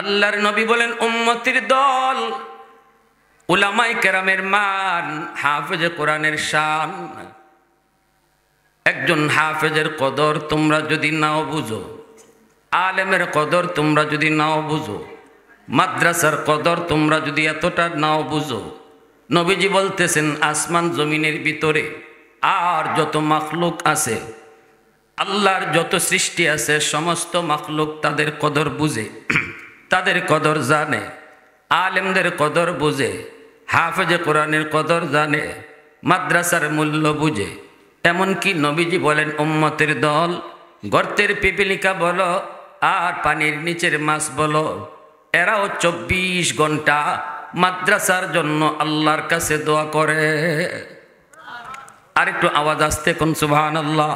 আল্লাহর নবী বলেন উম্মতির দল, উলামায়ে কেরামের মান, হাফেজে কোরআনের শান। একজন হাফেজের কদর তোমরা যদি নাও বুঝো, আলেমের কদর তোমরা যদি নাও বুঝো, মাদ্রাসার কদর তোমরা যদি এতটা নাও বুঝো, নবীজি বলতেছেন আসমান জমিনের ভিতরে আর যত মাখলুক আছে, আল্লাহর যত সৃষ্টি আছে, সমস্ত মাখলুক তাদের কদর বুঝে, তাদের কদর জানে, আলেমদের কদর বুঝে, হাফেজে কোরআনের কদর জানে, মাদ্রাসার মূল্য বুঝে। এমনকি নবীজি বলেন উম্মতের দল, গর্তের পিপিলিকা বলো আর পানির নিচের মাছ বলো, এরাও 24 ঘন্টা মাদ্রাসার জন্য আল্লাহর কাছে দোয়া করে। আর একটু আওয়াজ আসতে কোন সুবহানাল্লাহ।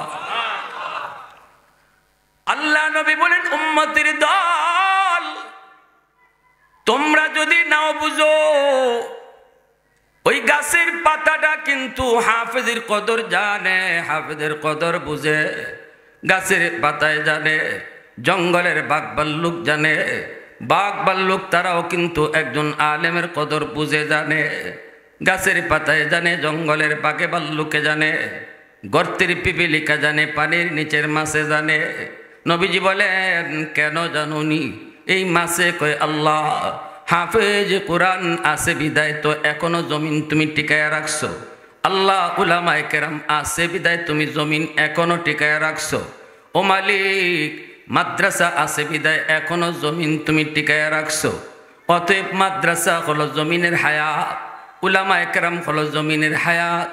আল্লাহ নবী বলেন উম্মতের দল, তোমরা যদি নাও বুঝো, ওই গাছের পাতাটা কিন্তু হাফেজের কদর জানে, হাফেজের কদর বুঝে, গাছের পাতায় জানে, জঙ্গলের বাঘ ভাল্লুক জানে, বাঘ ভাল্লুক তারাও কিন্তু একজন আলেমের কদর বুঝে জানে, গাছের পাতায় জানে, জঙ্গলের বাঘে ভাল্লুকে জানে, গর্তের পিপিলিকা জানে, পানির নিচের মাছে জানে। নবীজি বলেন কেন জানুনি? এই মাছে কয় আল্লাহ হাফেজ কোরআন আছে বিদায় তো এখনো জমিন তুমি টিকায়া রাখছো, আল্লাহ উলামায়ে কেরাম আছে বিদায় তুমি জমিন এখনো টিকায়া রাখছো, ও মালিক মাদ্রাসা আছে বিদায় এখনো জমিন তুমি টিকায়া রাখছো। অতএব মাদ্রাসা হলো জমিনের হায়াত, উলামায়ে কেরাম হলো জমিনের হায়াত,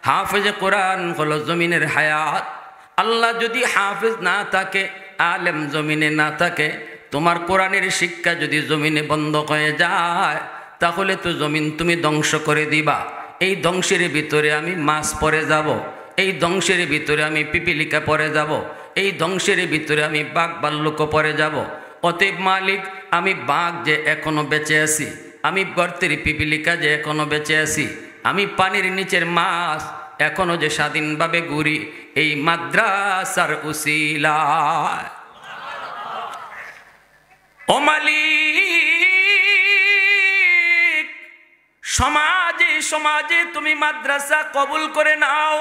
হাফেজে কোরআন হলো জমিনের হায়াত। আল্লাহ যদি হাফেজ না থাকে, আলেম জমিনে না থাকে, তোমার কোরআনের শিক্ষা যদি জমিনে বন্ধ হয়ে যায়, তাহলে তো জমিন তুমি ধ্বংস করে দিবা। এই ধ্বংসের ভিতরে আমি মাছ পড়ে যাব, এই ধ্বংসের ভিতরে আমি পিপিলিকা পড়ে যাব, এই ধ্বংসের ভিতরে আমি বাঘ ভাল্লুক পড়ে যাব। অতএব মালিক আমি বাঘ যে এখনো বেঁচে আছি, আমি গর্তের পিপিলিকা যে এখনো বেঁচে আছি, আমি পানির নিচের মাছ এখনো যে স্বাধীনভাবে ঘুরি, এই মাদ্রাসার উসিলায়। ও মালিক সমাজে সমাজে তুমি মাদ্রাসা কবুল করে নাও।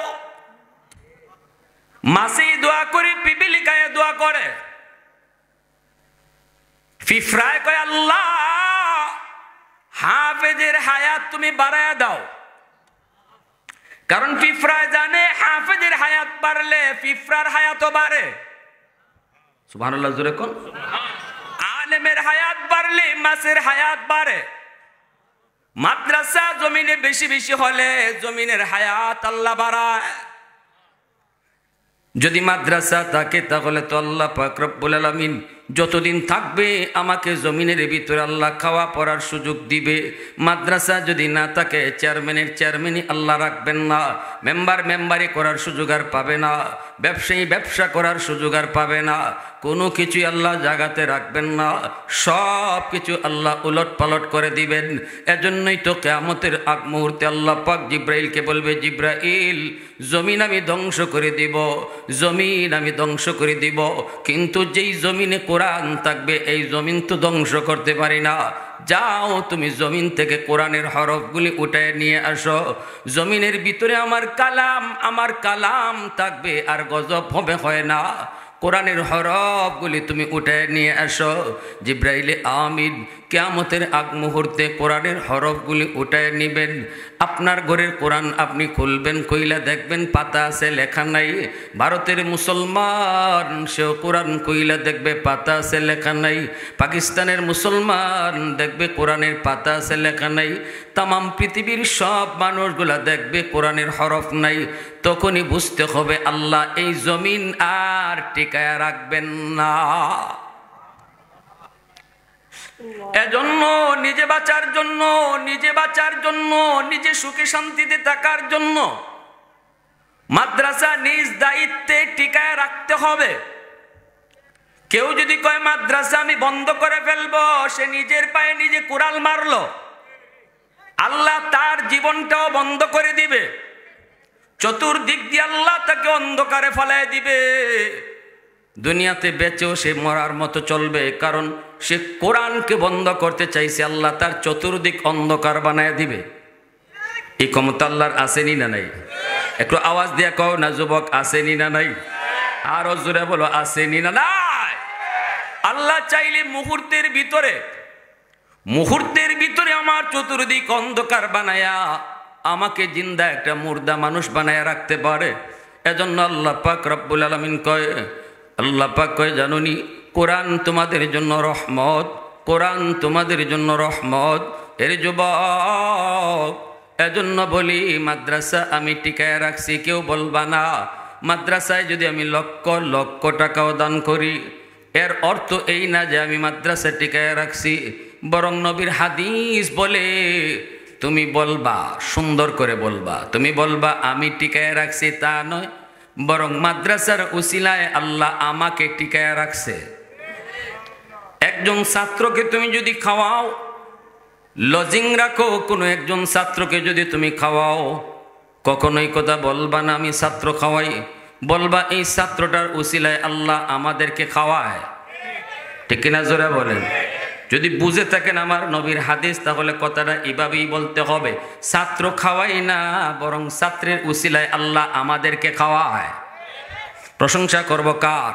মাসি দোয়া করে, পিপিলিকায় দোয়া করে, ফিফরায় কয় আল্লাহ হাফেজের হায়াত তুমি বাড়ায়া দাও। কারণ ফিফরায় জানে হাফেজের হায়াত বাড়লে ফিফরার হায়াতও বাড়ে। সুবহানাল্লাহ জোরে কোন। আলেমের হায়াত বাড়লে মাছের হায়াত বাড়ে। মাদ্রাসা জমিনে বেশি বেশি হলে জমিনের হায়াত আল্লাহ বাড়ায়। যদি মাদ্রাসা থাকে তাহলে তো আল্লাহ পাক রব্বুল আলামিন যতদিন থাকবে আমাকে জমিনের ভিতরে আল্লাহ খাওয়া পড়ার সুযোগ দিবে। মাদ্রাসা যদি না থাকে, চেয়ারম্যানের চেয়ারম্যানই আল্লাহ রাখবেন না, মেম্বার মেম্বারি করার সুযোগ আর পাবে না, ব্যবসায়ী ব্যবসা করার সুযোগ আর পাবে না, কোনো কিছুই আল্লাহ জাগাতে রাখবেন না, সব কিছু আল্লাহ উলট পালট করে দিবেন। এজন্যই তো কিয়ামতের আগ মুহূর্তে আল্লাহ পাক জিব্রাইলকে বলবে, জিব্রাইল জমিন আমি ধ্বংস করে দিব, জমিন আমি ধ্বংস করে দিব, কিন্তু যেই জমিনে কোরআন থাকবে এই জমিন তো ধ্বংস করতে পারি না। যাও তুমি জমিন থেকে কোরআনের হরফগুলি উঠায় নিয়ে আসো, জমিনের ভিতরে আমার কালাম থাকবে আর গজব হবে হয় না। কোরআনের হরফগুলি তুমি উঠায় নিয়ে আসো। জিব্রাইলে আমিন কিয়ামতের আগ মুহূর্তে কোরআনের হরফগুলি উঠায় নেবেন। আপনার ঘরের কোরআন আপনি খুলবেন, কইলা দেখবেন পাতা আছে লেখা নাই। ভারতের মুসলমান সেও কোরআন কইলা দেখবে পাতা আছে লেখা নাই। পাকিস্তানের মুসলমান দেখবে কোরআনের পাতা আছে লেখা নাই। তামাম পৃথিবীর সব মানুষগুলা দেখবে কোরআনের হরফ নাই। তখনই বুঝতে হবে আল্লাহ এই জমিন আর টিকায়া রাখবেন না। এজন্য নিজে বাঁচার জন্য নিজে সুখে শান্তিতে থাকার জন্য মাদ্রাসা নিজ দায়িত্বে টিকায় রাখতে হবে। কেউ যদি কয় মাদ্রাসা আমি বন্ধ করে ফেলবো, সে নিজের পায়ে নিজে কুড়াল মারলো। আল্লাহ তার জীবনটাও বন্ধ করে দিবে, চতুর্দিক দিয়ে আল্লাহ তাকে অন্ধকারে ফেলায় দিবে। দুনিয়াতে বেঁচেও সে মরার মতো চলবে, কারণ সে কোরআনকে বন্ধ করতে চাইছে, আল্লাহ তার চতুর্দিক অন্ধকার বানায় দিবে। এই ক্ষমতা আল্লাহর আসেনি না নাই? একটু আওয়াজ দিয়ে কও না যুবক, আসেনি না নাই? আরো জোরে বলো, আসেনি না নাই? আল্লাহ চাইলে মুহূর্তের ভিতরে আমার চতুর্দিক অন্ধকার বানায়া আমাকে জিন্দা একটা মুর্দা মানুষ বানায়া রাখতে পারে। এজন্য আল্লাহ পাক রব্বুল আলামিন কয়, আল্লাহ পাক কয় জানুনি, কোরআন তোমাদের জন্য রহমত, কোরআন তোমাদের জন্য রহমত। এর যুবক, এজন্য বলি মাদ্রাসা আমি টিকায় রাখছি, কেউ বলবা না মাদ্রাসায় যদি আমি লক্ষ লক্ষ টাকাও দান করি, এর অর্থ এই না যে আমি মাদ্রাসা টিকায় রাখছি। বরং নবীর হাদিস বলে তুমি বলবা, সুন্দর করে বলবা, তুমি বলবা আমি টিকায় রাখছি তা নয়, বরং মাদ্রাসার উসিলায় আল্লাহ আমাকে টিকায় রাখছে। একজন ছাত্রকে তুমি যদি খাওয়াও, লজিং রাখো, কোনো একজন ছাত্রকে যদি তুমি খাওয়াও, কখনোই কথা বলবা না আমি ছাত্র খাওয়াই, বলবা এই ছাত্রটার উসিলায় আল্লাহ আমাদেরকে খাওয়ায়। ঠিক কিনা জোরে বলেন? যদি বুঝে থাকেন আমার নবীর হাদিস, তাহলে কথাটা এভাবেই বলতে হবে, ছাত্র খাওয়াই না, বরং ছাত্রের উসিলায় আল্লাহ আমাদেরকে খাওয়ায়। প্রশংসা করব কার?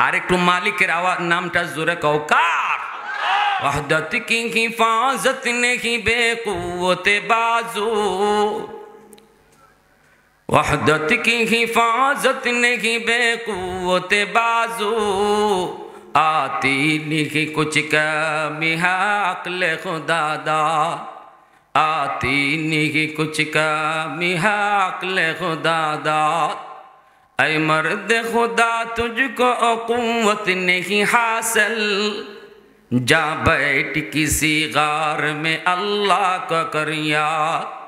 আর একটু মালিকের আওয়াজ, নামটা জোরে কও, কার? ওয়াহদাত কি হিফাজত নেহি বেকুওতে বাজু, वहदत की हिफाजत नहीं बेकुवते बाजू, आती नहीं कुछ कमी है अक्ल खुदादा, आती नहीं कुछ कमी है अक्ल खुदादा। ऐ मर्द खुदा तुझको कुव्वत नहीं हासिल, जा बैठ किसी गार में अल्लाह का कर याद,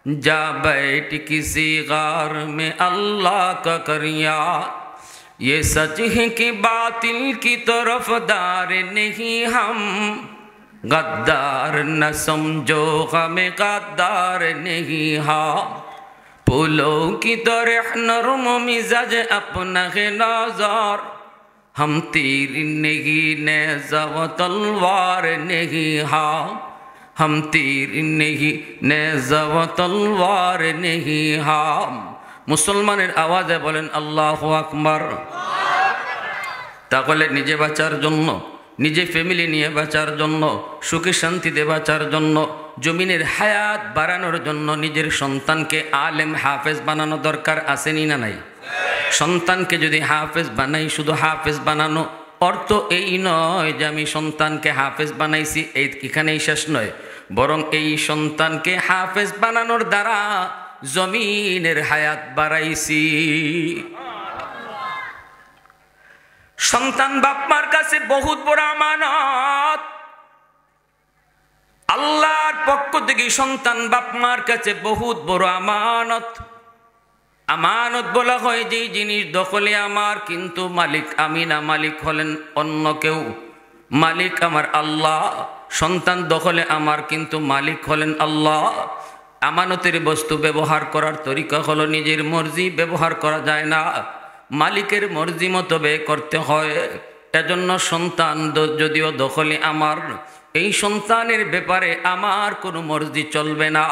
जा बैठ किसी गार में अल्लाह का कर याद। ये सच है कि बातिल की तरफदार नहीं हम, गद्दार न समझो हमें गद्दार नहीं हाँ। फूलों की तरह नरम मिजाज अपना है नज़र, हम तीर नहीं नेज़ा व तलवार नहीं हाँ, हम तीर नहीं नेज़ा व तलवार नहीं हम। মুসলমানের আওয়াজে বলেন আল্লাহু আকবার। তাহলে নিজে বাঁচার জন্য, নিজে ফ্যামিলি নিয়ে বাঁচার জন্য, সুখে শান্তিতে বাঁচার জন্য, জমিনের হায়াত বাড়ানোর জন্য নিজের সন্তানকে আলেম হাফেজ বানানো দরকার, আসেনি না নাই? সন্তানকে যদি হাফেজ বানাই, শুধু হাফেজ বানানো অর্থ এই নয় যে আমি সন্তানকে হাফেজ বানাইছি, এখানেই শেষ নয়, বরং এই সন্তানকে হাফেজ বানানোর দ্বারা জমিনের হায়াত বাড়াইছি। সন্তান বাপমার কাছে বহুত বড় আমানত, আল্লাহর পক্ষ থেকে সন্তান বাপমার কাছে বহুত বড় আমানত। আমানত বলা হয় যে জিনিস দখলে আমার, কিন্তু মালিক আমি না, মালিক হলেন অন্য কেউ, মালিক আমার আল্লাহ। সন্তান দখলে আমার, কিন্তু মালিক হলেন আল্লাহ। আমানতের বস্তু ব্যবহার করার তরিকা হলো নিজের মর্জি, ব্যবহার করা যায় না, মালিকের মর্জি মতো ব্যয় করতে হয়। এজন্য সন্তান যদিও দখলে আমার, এই সন্তানের ব্যাপারে আমার কোনো মর্জি চলবে না,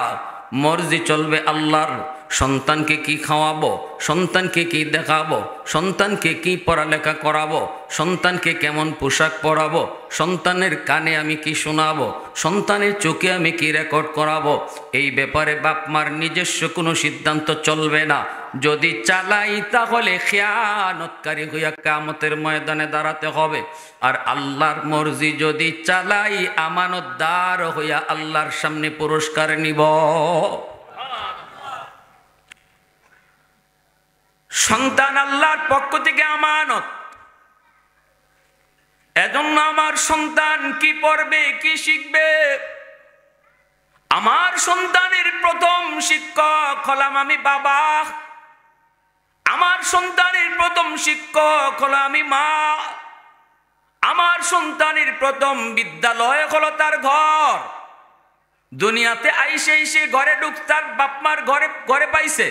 মর্জি চলবে আল্লাহর। সন্তানকে কি খাওয়াবো, সন্তানকে কি দেখাবো, সন্তানকে কি পড়ালেখা করাবো, সন্তানকে কেমন পোশাক পরাবো, সন্তানের কানে আমি কি শোনাবো, সন্তানের চোখে আমি কি রেকর্ড করাবো, এই ব্যাপারে বাপমার নিজস্ব কোনো সিদ্ধান্ত চলবে না। যদি চালাই তাহলে খেয়ানতকারী হইয়া কিয়ামতের ময়দানে দাঁড়াতে হবে। আর আল্লাহর মর্জি যদি চালাই, আমানতদার হইয়া আল্লাহর সামনে পুরস্কার নিব। সন্তান আল্লাহর পক্ষ থেকে আমানত। এজন্য আমার সন্তান কি পড়বে, কি শিখবে, আমার সন্তানের প্রথম শিক্ষক হলাম আমি বাবা, আমার সন্তানের প্রথম শিক্ষক হলো আমি মা, আমার সন্তানের প্রথম বিদ্যালয় হলো তার ঘর। দুনিয়াতে আইসে ঘরে ঢুক, তার বাপমার ঘরে পাইছে,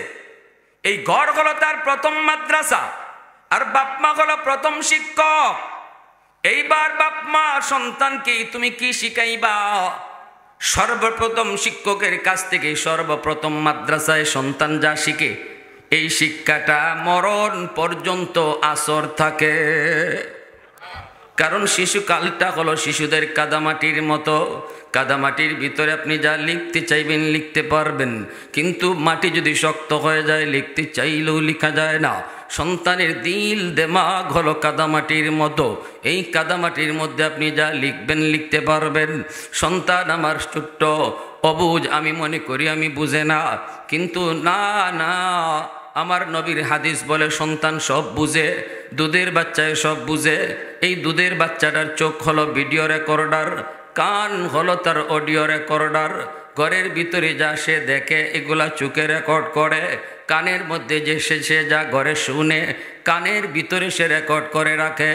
এই ঘর হলো তার প্রথম মাদ্রাসা। আর বাপ মা হলো প্রথম শিক্ষক। এইবার বাপ মা সন্তানকে তুমি কি শিখাইবা? সর্বপ্রথম শিক্ষকের কাছ থেকে সর্বপ্রথম মাদ্রাসায় সন্তান যা শিখে এই শিক্ষাটা মরণ পর্যন্ত আসর থাকে। কারণ শিশুকালটা হলো শিশুদের কাদামাটির মতো। কাদামাটির ভিতরে আপনি যা লিখতে চাইবেন লিখতে পারবেন, কিন্তু মাটি যদি শক্ত হয়ে যায় লিখতে চাইলেও লেখা যায় না। সন্তানের দিল দেমাগ হলো কাদামাটির মতো। এই কাদামাটির মধ্যে আপনি যা লিখবেন লিখতে পারবেন। সন্তান আমার ছোট্ট অবুঝ, আমি মনে করি আমি বুঝে না, কিন্তু না না, আমার নবীর হাদিস বলে সন্তান সব বুঝে, দুধের বাচ্চায় সব বুঝে। এই দুধের বাচ্চাটার চোখ হলো ভিডিও রেকর্ডার, কান হলো তার অডিও রেকর্ডার। ঘরের ভিতরে যা সে দেখে এগুলা চোখে রেকর্ড করে, কানের মধ্যে যে সে যা ঘরে শুনে কানের ভিতরে সে রেকর্ড করে রাখে।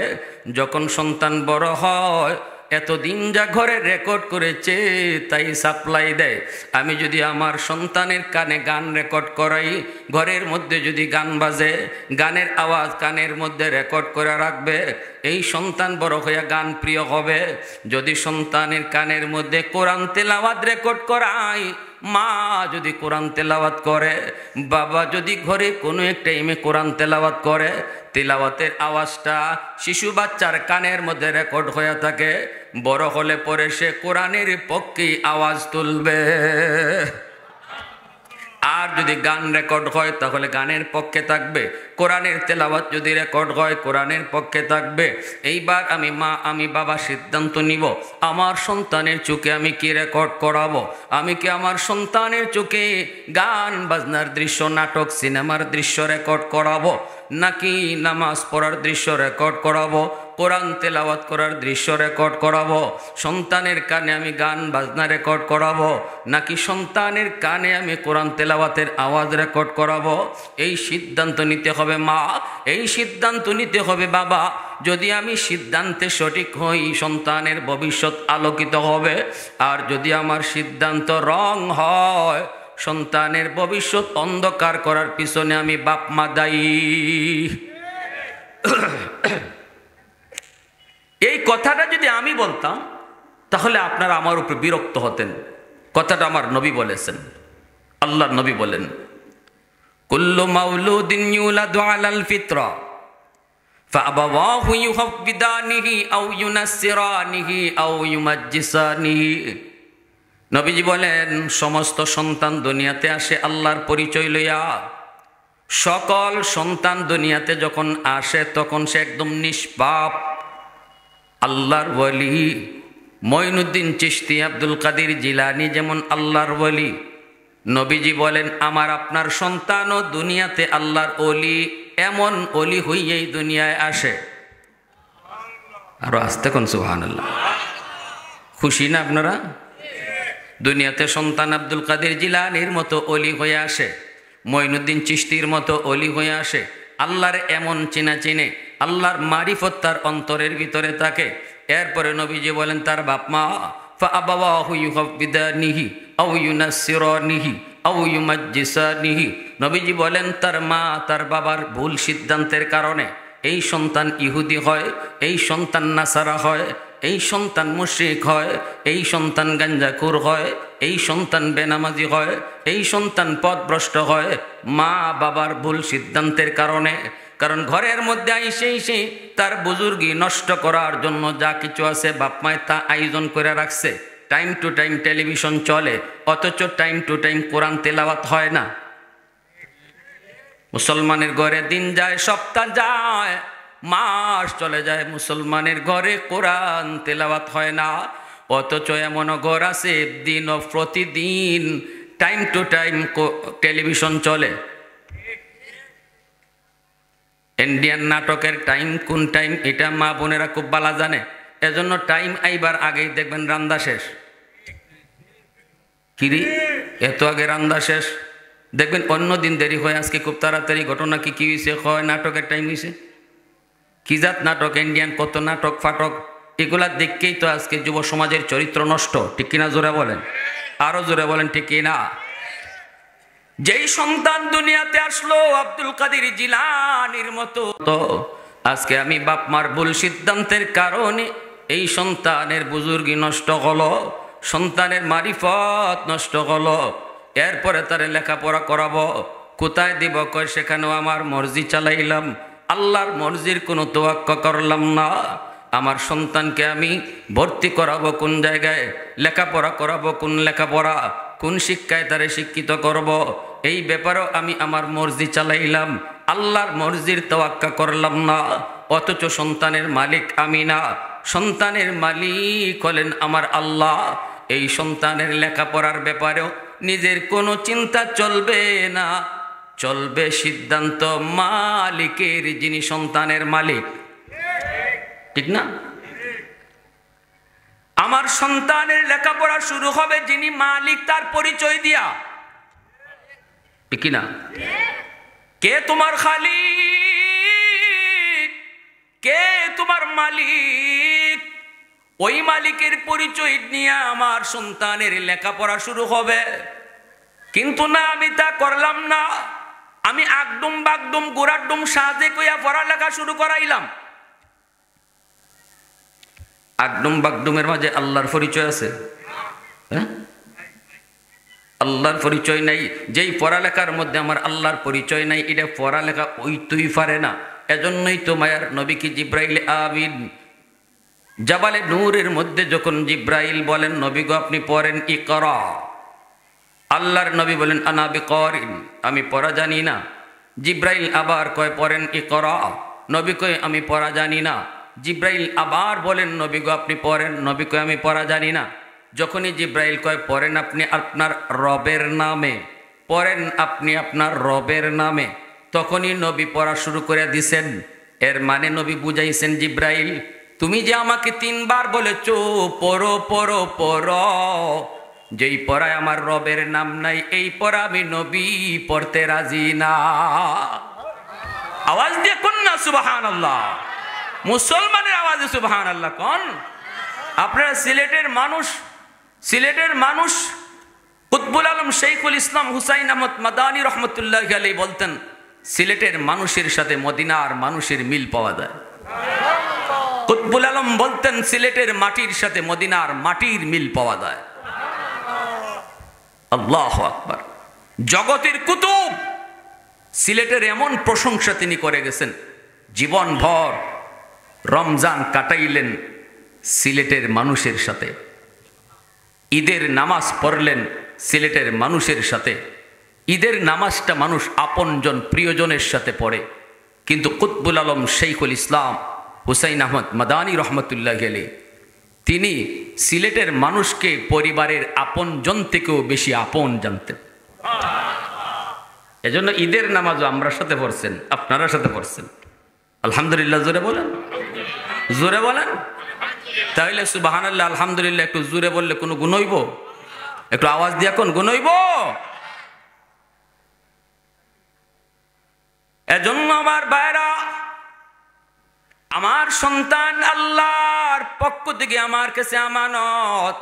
যখন সন্তান বড় হয় এতদিন যা ঘরে রেকর্ড করেছে তাই সাপ্লাই দেয়। আমি যদি আমার সন্তানের কানে গান রেকর্ড করাই, ঘরের মধ্যে যদি গান বাজে, গানের আওয়াজ কানের মধ্যে রেকর্ড করে রাখবে, এই সন্তান বড় হইয়া গান প্রিয় হবে। যদি সন্তানের কানের মধ্যে কোরআন তেলাওয়াত রেকর্ড করাই, মা যদি কোরআন তেলাওয়াত করে, বাবা যদি ঘরে কোনো এক টাইমে কোরআন তেলাওয়াত করে, তেলাওয়াতের আওয়াজটা শিশু বাচ্চার কানের মধ্যে রেকর্ড হয়ে থাকে, বড় হলে পরে সে কোরআনের পক্ষেই আওয়াজ তুলবে। আর যদি গান রেকর্ড হয় তাহলে গানের পক্ষে থাকবে, কোরআনের তেলাওয়াত যদি রেকর্ড হয় কোরআনের পক্ষে থাকবে। এইবার আমি বাবা সিদ্ধান্ত নিব আমার সন্তানের চোখে আমি কি রেকর্ড করাবো। আমি কি আমার সন্তানের চোখে গান বাজনার দৃশ্য, নাটক সিনেমার দৃশ্য রেকর্ড করাবো, নাকি নামাজ পড়ার দৃশ্য রেকর্ড করাবো, কোরআন তেলাওয়াত করার দৃশ্য রেকর্ড করাবো? সন্তানের কানে আমি গান বাজনা রেকর্ড করাবো, নাকি সন্তানের কানে আমি কোরআন তেলাওয়াতের আওয়াজ রেকর্ড করাবো? এই সিদ্ধান্ত নিতে হবে মা, এই সিদ্ধান্ত নিতে হবে বাবা। যদি আমি সিদ্ধান্তে সঠিক হই সন্তানের ভবিষ্যৎ আলোকিত হবে, আর যদি আমার সিদ্ধান্ত রং হয় সন্তানের ভবিষ্যৎ অন্ধকার করার পিছনে আমি বাপ মা দায়ী। এই কথাটা যদি আমি বলতাম তাহলে আপনারা আমার উপর বিরক্ত হতেন। কথাটা আমার নবী বলেছেন, আল্লাহর নবী বলেন, কুল্লু মাউলুদিন ইউলাদু আলাল ফিতরা ফাআবাওয়াহু ইউহাব্বিদানিহি আও ইউনাসসিরানিহি আও ইউমাজ্জিসানিহি। নবীজি বলেন সমস্ত সন্তান দুনিয়াতে আসে আল্লাহর পরিচয় লইয়া। সকল সন্তান দুনিয়াতে যখন আসে তখন সে একদম নিষ্পাপ, আল্লাহর ওয়ালি। মঈনুদ্দিন চিশতি, আব্দুল কাদের জিলানী যেমন আল্লাহর ওয়ালি, নবীজি বলেন আমার আপনার সন্তানও দুনিয়াতে আল্লাহর ওলি, এমন ওলি হইয়াই দুনিয়ায় আসে। আরো আসতে কোন সুবহানাল্লাহ। খুশি না আপনারা? দুনিয়াতে সন্তান আব্দুল কাদের জিলানীর মতো ওলি হয়ে আসে, মঈনুদ্দিন চিশতির মতো ওলি হয়ে আসে। আল্লাহর এমন চিনা চিনে, আল্লাহর মারিফত তার অন্তরের ভিতরে থাকে। এরপরে নবীজি বলেন তার বাপ মা ফাআবাওয়াহু ইউহাব্বিদানিহি আও ইউনাসসিরানিহি আও ইউমাজ্জিসানিহি। নবীজি বলেন তার মা তার বাবার ভুল সিদ্ধান্তের কারণে এই সন্তান ইহুদি হয়, এই সন্তান নাসারা হয়, এই সন্তান মুশরিক হয়, এই সন্তান গাঞ্জাখোর হয়, এই সন্তান বেনামাজি হয়, এই সন্তান পথভ্রষ্ট হয় মা বাবার ভুল সিদ্ধান্তের কারণে। কারণ ঘরের মধ্যে এসে তার বুজুর্গি নষ্ট করার জন্য যা কিছু আছে বাপ মায় তা আয়োজন করে রাখছে। টাইম টু টাইম টেলিভিশন চলে, অথচ টাইম টু টাইম কোরআন তেলাওয়াত হয় না। মুসলমানের ঘরে দিন যায়, সপ্তাহ যায়, মাস চলে যায়, মুসলমানের ঘরে কোরআন তেলাওয়াত হয় না। অথচ এমন ঘর আছে দিন ও প্রতিদিন টাইম টু টাইম টেলিভিশন চলে। ইন্ডিয়ান নাটকের টাইম কোন টাইম এটা মা বোনেরা খুব ভালো জানে, এজন্য টাইম আইবার আগেই দেখবেন রান্না শেষ। কিরি এত আগে রান্না শেষ, দেখবেন অন্য দিন দেরি হয়, আজকে খুব তাড়াতাড়ি। ঘটনা কি হয়েছে? হয় নাটকের টাইম হয়েছে। কি জাত নাটক, ইন্ডিয়ান কত নাটক ফাটক, এগুলা দেখকেই তো আজকে যুব সমাজের চরিত্র নষ্ট। ঠিক কিনা জোরে বলেন, আরো জোরে বলেন ঠিক কিনা। যেই সন্তান দুনিয়াতে আসলো আব্দুল কাদের জিলানীর মতো, তো আজকে আমি বাপ মার ভুল সিদ্ধান্তের কারণে এই সন্তানের বুজুর্গি নষ্ট হলো, সন্তানের মারিফত নষ্ট হলো। এরপরে তারে লেখাপড়া করাবো, কোথায় দিব? কয় সেখানেও আমার মর্জি চালাইলাম, আল্লাহর মর্জির কোনো তোয়াক্কা করলাম না। আমার সন্তানকে আমি ভর্তি করাবো কোন জায়গায়, লেখাপড়া করাবো কোন লেখাপড়া, কোন শিক্ষায় তারে শিক্ষিত করব, এই ব্যাপারেও আমি আমার মর্জি চালাইলাম, আল্লাহর মর্জির তোয়াক্কা করলাম না। অথচ সন্তানের মালিক আমি না, সন্তানের মালিক হলেন আমার আল্লাহ। এই সন্তানের লেখাপড়ার ব্যাপারেও নিজের কোনো চিন্তা চলবে না, চলবে সিদ্ধান্ত মালিকের, যিনি সন্তানের মালিক। ঠিক না? আমার সন্তানের লেখাপড়া শুরু হবে যিনি মালিক তার পরিচয় দিয়া। ঠিক না? কে তোমার খালিক, কে তোমার মালিক, ওই মালিকের পরিচয় নিয়ে আমার সন্তানের লেখাপড়া শুরু হবে। কিন্তু না, আমি তা করলাম না, আমি আগডুম বাগডুম গোড়াডুম সাজে কইয়া পড়ালেখা শুরু করাইলাম। আগডুম বাগডুমের মাঝে আল্লাহর পরিচয় আছে? হ্যাঁ, আল্লাহর পরিচয় নাই। যেই পড়ালেখার মধ্যে আমার আল্লাহর পরিচয় নাই, এটা পড়ালেখা ওইতেই পারে না। এজন্যই তো মায়ার নবীকে জিব্রাইল আমিন জাবালে নূরের মধ্যে যখন জিব্রাইল বলেন নবী গো আপনি পড়েন ইকরা, আল্লাহর নবী বলেন আনা বিকারিন, আমি পড়া জানি না। জিব্রাইল আবার কয় পড়েন ইকরা, নবী কয় আমি পড়া জানি না। জিব্রাইল আবার বলেন নবী গো আপনি পড়েন, নবী কয় আমি পড়া জানি না। যখনই জিব্রাইল কয় পড়েন আপনি আপনার রবের নামে, পড়েন আপনি আপনার রবের নামে, তখনই নবী পড়া শুরু করে দিছেন। এর মানে নবী বুঝাইছেন জিব্রাইল তুমি যে আমাকে 3 বার বলেছো পড়ো পড়ো পড়ো, যেই পড়ায় আমার রবের নাম নাই এই পড়া আমি নবী পড়তে রাজি না। আওয়াজ দিয়ে কোন না সুবহানাল্লাহ, মুসলমানের আওয়াজে সুবহানাল্লাহ কোন। আপনারা সিলেটের মানুষ কুতবুল আলম শৈখুল ইসলাম হুসাইন আহমদ মাদানী রহমতুল্লাহি আলাইহি বলতেন সিলেটের মানুষের সাথে মদিনার মানুষের মিল পাওয়া যায়। কুতবুল আলম বলতেন সিলেটের মাটির সাথে মদিনার মাটির মিল পাওয়া যায়। আল্লাহু আকবার। জগতের কুতুব সিলেটের এমন প্রশংসা তিনি করে গেছেন, জীবনভর রমজান কাটাইলেন সিলেটের মানুষের সাথে, ঈদের নামাজ পড়লেন সিলেটের মানুষের সাথে। ঈদের নামাজটা মানুষ আপনজন প্রিয়জনের সাথে পড়ে, কিন্তু কুতবুল আলম শৈখুল ইসলাম হুসাইন আহমদ মাদানী রহমতুল্লাহি আলাইহি তিনি সিলেটের মানুষকে পরিবারের আপনজন থেকেও বেশি আপন জানতেন। এজন্য ঈদের নামাজও আমরা সাথে পড়ছেন, আপনারা সাথে পড়ছেন। আলহামদুলিল্লাহ জোরে বলেন, জোরে বলেন। তাহলে সুবহানাল্লাহ আলহামদুলিল্লাহ একটু জোরে বললে কোনো গুণ হইব? একটু আওয়াজ দিয়া কোন গুণ হইব? এজন্য আমার ভাইরা, আমার সন্তান আল্লাহর পক্ষ থেকে আমার কাছে আমানত।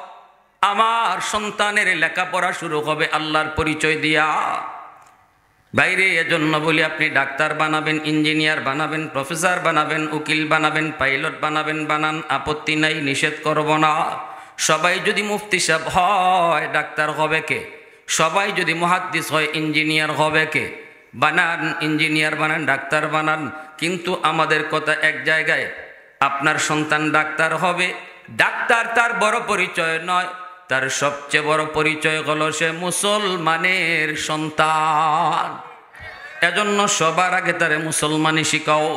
আমার সন্তানের লেখাপড়া শুরু হবে আল্লাহর পরিচয় দিয়া। বাইরে এজন্য বলি আপনি ডাক্তার বানাবেন, ইঞ্জিনিয়ার বানাবেন, প্রফেসর বানাবেন, উকিল বানাবেন, পাইলট বানাবেন, বানান, আপত্তি নাই, নিষেধ করব না। সবাই যদি মুফতি সাহেব হয় ডাক্তার হবে কে? সবাই যদি মুহাদ্দিস হয় ইঞ্জিনিয়ার হবে কে? বানান, ইঞ্জিনিয়ার বানান, ডাক্তার বানান, কিন্তু আমাদের কথা এক জায়গায়। আপনার সন্তান ডাক্তার হবে, ডাক্তার তার বড় পরিচয় নয়, তার সবচেয়ে বড় পরিচয় হলো সে মুসলমানের সন্তান। এজন্য সবার আগে তারে মুসলমানি শিখাও,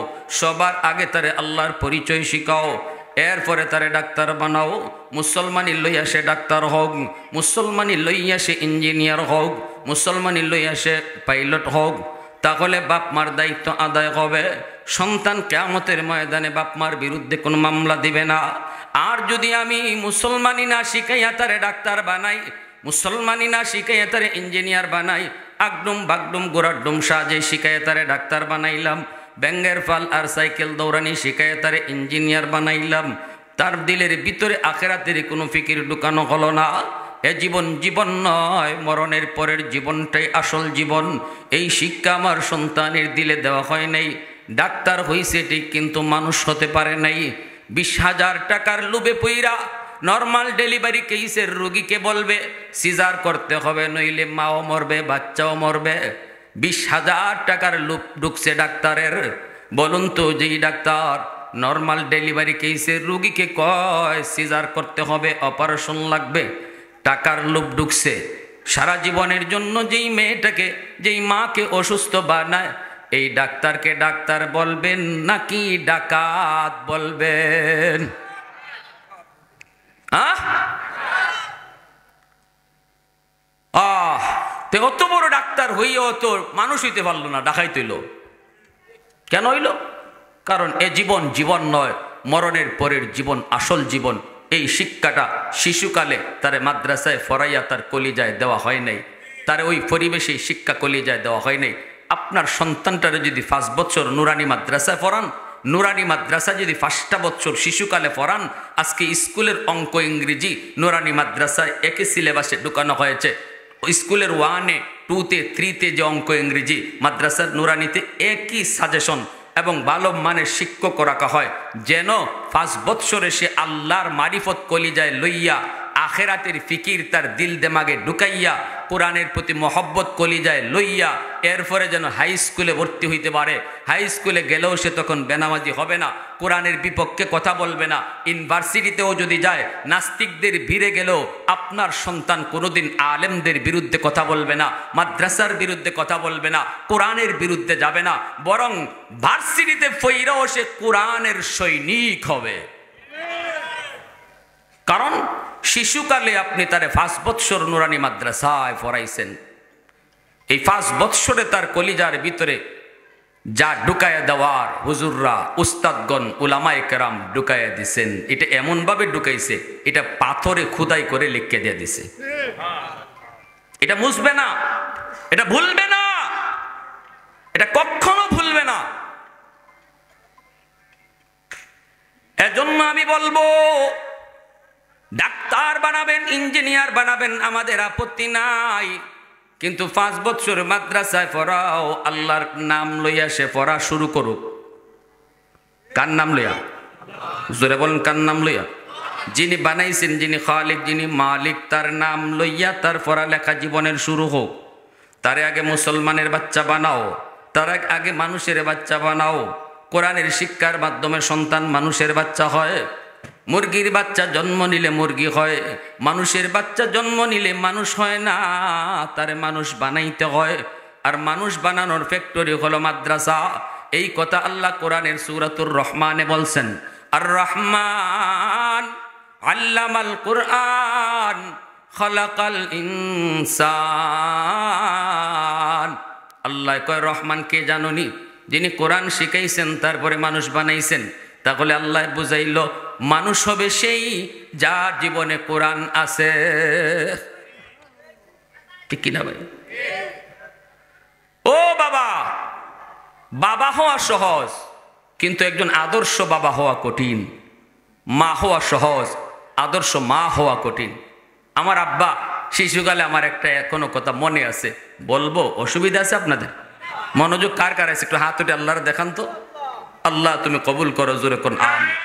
সবার আগে তারে আল্লাহর পরিচয় শিখাও, এরপরে তারে ডাক্তার বানাও। মুসলমানি লইয়া সে ডাক্তার হোক, মুসলমানি লইয়া সে ইঞ্জিনিয়ার হোক, মুসলমানি লইয়া সে পাইলট হোক, তাহলে বাপ মার দায়িত্ব আদায় হবে। সন্তান কিয়ামতের ময়দানে বাপ মার বিরুদ্ধে কোনো মামলা দিবে না। আর যদি আমি মুসলমানি না শিখাইয়া তারে ডাক্তার বানাই, মুসলমানি না শিখাইয়া তারে ইঞ্জিনিয়ার বানাই, আগডুম বাগডুম গোড়াডুম সাজে শিখাইয়া তারে ডাক্তার বানাইলাম, ব্যাঙ্গের ফাল আর সাইকেল দৌড়ানি শিখাইয়া তারে ইঞ্জিনিয়ার বানাইলাম, তার দিলের ভিতরে আখেরাতের কোনো ফিকির ঢুকানো হলো না। এ জীবন জীবন নয়, মরণের পরের জীবনটাই আসল জীবন। এই শিক্ষা আমার সন্তানের দিলে দেওয়া হয় নাই। ডাক্তার হইছে ঠিক, কিন্তু মানুষ হতে পারে নাই। 20,000 টাকার লোভে পইরা নর্মাল ডেলিভারি কেসের রোগীকে বলবে সিজার করতে হবে, নইলে মাও মরবে, বাচ্চাও মরবে। 20,000 টাকার লোভ ঢুকছে ডাক্তারের। বলুন তো, যেই ডাক্তার নর্মাল ডেলিভারি কেসের রোগীকে কয় সিজার করতে হবে, অপারেশন লাগবে, টাকার লোভ ঢুকছে। সারা জীবনের জন্য যেই মেয়েটাকে, যেই মাকে অসুস্থ বানায়, এই ডাক্তারকে ডাক্তার বলবেন নাকি ডাকাত বলবেন? অত বড় ডাক্তার হইয়াও তো মানুষ হইতে পারলো না, ডাকাইত হইল। কেন হইল? কারণ এ জীবন জীবন নয়, মরণের পরের জীবন আসল জীবন। এই শিক্ষাটা শিশুকালে তারে মাদ্রাসায় ফরাইয়া তার কলিজায় দেওয়া হয় নাই, তারে ওই পরিবেশে শিক্ষা কলিজায় দেওয়া হয় নাই। আপনার সন্তানটারে যদি 5 বছর নুরানি মাদ্রাসায় পড়ান, নুরানি মাদ্রাসা যদি 5টা বছর শিশুকালে পড়ান, আজকে স্কুলের অঙ্ক ইংরেজি নুরানি মাদ্রাসায় একই সিলেবাসে ঢুকানো হয়েছে। স্কুলের 1-এ 2-তে 3-তে যে অঙ্ক ইংরেজি, মাদ্রাসার নুরানিতে একই সাজেশন এবং ভালো মানের শিক্ষক রাখা হয়, যেন 5 বৎসরে সে আল্লাহর মারিফত কলিজায় লইয়া, আখেরাতের ফিকির তার দিল দেমাগে ঢুকাইয়া, কোরআনের প্রতি মহব্বত কলিজায় লইয়া, এরপরে যেন হাই স্কুলে ভর্তি হইতে পারে। হাই স্কুলে গেলেও সে তখন বেনামাজি হবে না, কোরআনের বিপক্ষে কথা বলবে না। ইউনিভার্সিটিতেও যদি যায়, নাস্তিকদের ভিড়ে গেলেও আপনার সন্তান কোনোদিন আলেমদের বিরুদ্ধে কথা বলবে না, মাদ্রাসার বিরুদ্ধে কথা বলবে না, কোরআনের বিরুদ্ধে যাবে না, বরং ভার্সিটিতে ফইরাও সে কোরআনের সৈনিক হবে। কারণ শিশুকালে আপনি তারে 5 বৎসর নুরানি মাদ্রাসায় পড়াইছেন। এই 5 বৎসরে তার কলিজার ভিতরে যা ঢুকায়া দেওয়ার হুজুররা, উস্তাদগণ, উলামায়ে কেরাম ঢুকায়া দিছেন, এটা এমনভাবে ঢুকাইছে, এটা পাথরে খোদাই করে লিখে দিয়ে দিছে। এটা মুছবে না, এটা ভুলবে না, এটা কখনো ভুলবে না। এজন্য আমি বলবো, ডাক্তার বানাবেন, ইঞ্জিনিয়ার বানাবেন, আমাদের আপত্তি নাই, কিন্তু 5 বছর মাদ্রাসায় পড়াও, আল্লাহর নাম লইয়া সে পড়া শুরু করুক। কার নাম লইয়া? জোরে বলেন, কার নাম লইয়া? যিনি বানাইছেন, যিনি খালিক, যিনি মালিক, তার নাম লইয়া তার পড়ালেখা জীবনের শুরু হোক। তারে আগে মুসলমানের বাচ্চা বানাও, তার আগে মানুষের বাচ্চা বানাও। কোরআনের শিক্ষার মাধ্যমে সন্তান মানুষের বাচ্চা হয়। মুরগির বাচ্চা জন্ম নিলে মুরগি হয়, মানুষের বাচ্চা জন্ম নিলে মানুষ হয় না, তারে মানুষ বানাইতে হয়। আর মানুষ বানানোর ফ্যাক্টরি হলো মাদ্রাসা। এই কথা আল্লাহ কোরআনের সূরাতুর রহমানে বলছেন। আর রহমান আল্লামাল কুরআন খালাকাল ইনসান। আল্লাহ কয়, রহমান কে জানোনি? যিনি কোরআন শিখাইছেন, তারপরে মানুষ বানাইছেন। তাহলে আল্লাহ বুঝাইল, মানুষ হবে সেই যার জীবনে কোরআন আছে। ঠিক কিনা ভাই? ও বাবা, বাবা হওয়া সহজ, কিন্তু একজন আদর্শ বাবা হওয়া কঠিন। মা হওয়া সহজ, আদর্শ মা হওয়া কঠিন। আমার আব্বা শিশুকালে, আমার একটা এখনো কথা মনে আছে, বলবো, অসুবিধা আছে আপনাদের? মনোযোগ কার কার আছে? একটু হাত উঠে আল্লাহর দেখান তো। আল্লাহ তুমি কবুল করো, জোরে কোন আমিন।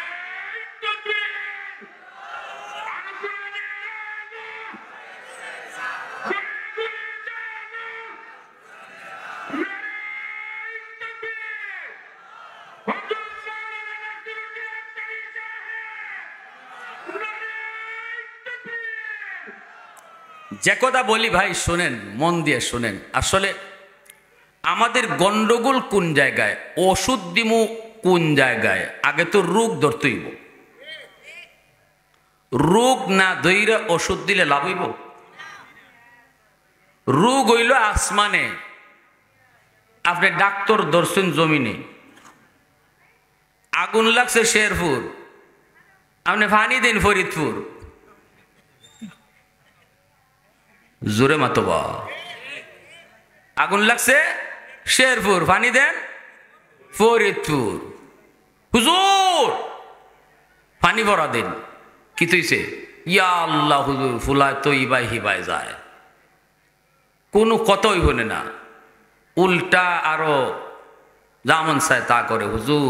যে কথা বলি ভাই শোনেন, মন দিয়ে শোনেন। আসলে আমাদের গন্ডগোল কোন জায়গায়, ওষুধ দিমু কোন জায়গায়? আগে তো রোগ ধরতেইব। রোগ না ধইরা ওষুধ দিলে লাভ হইব? রোগ হইল আসমানে, আপনি ডাক্তার ধরছেন জমিনে। আগুন লাগছে শেরপুর, আপনি পানি দেন ফরিদপুর। জোরে মাতবা। আগুন লাগছে শেরপুর, পানি দেন ফরিদপুর। হুজুর পানি ভরা দেন, কি তৈছে? ইয়া আল্লাহ হুজুর ফুলায় তো ইবাই হিবাই যায়, কোনো কথাই হলে না, উল্টা আরো যেমন চায় তা করে। হুজুর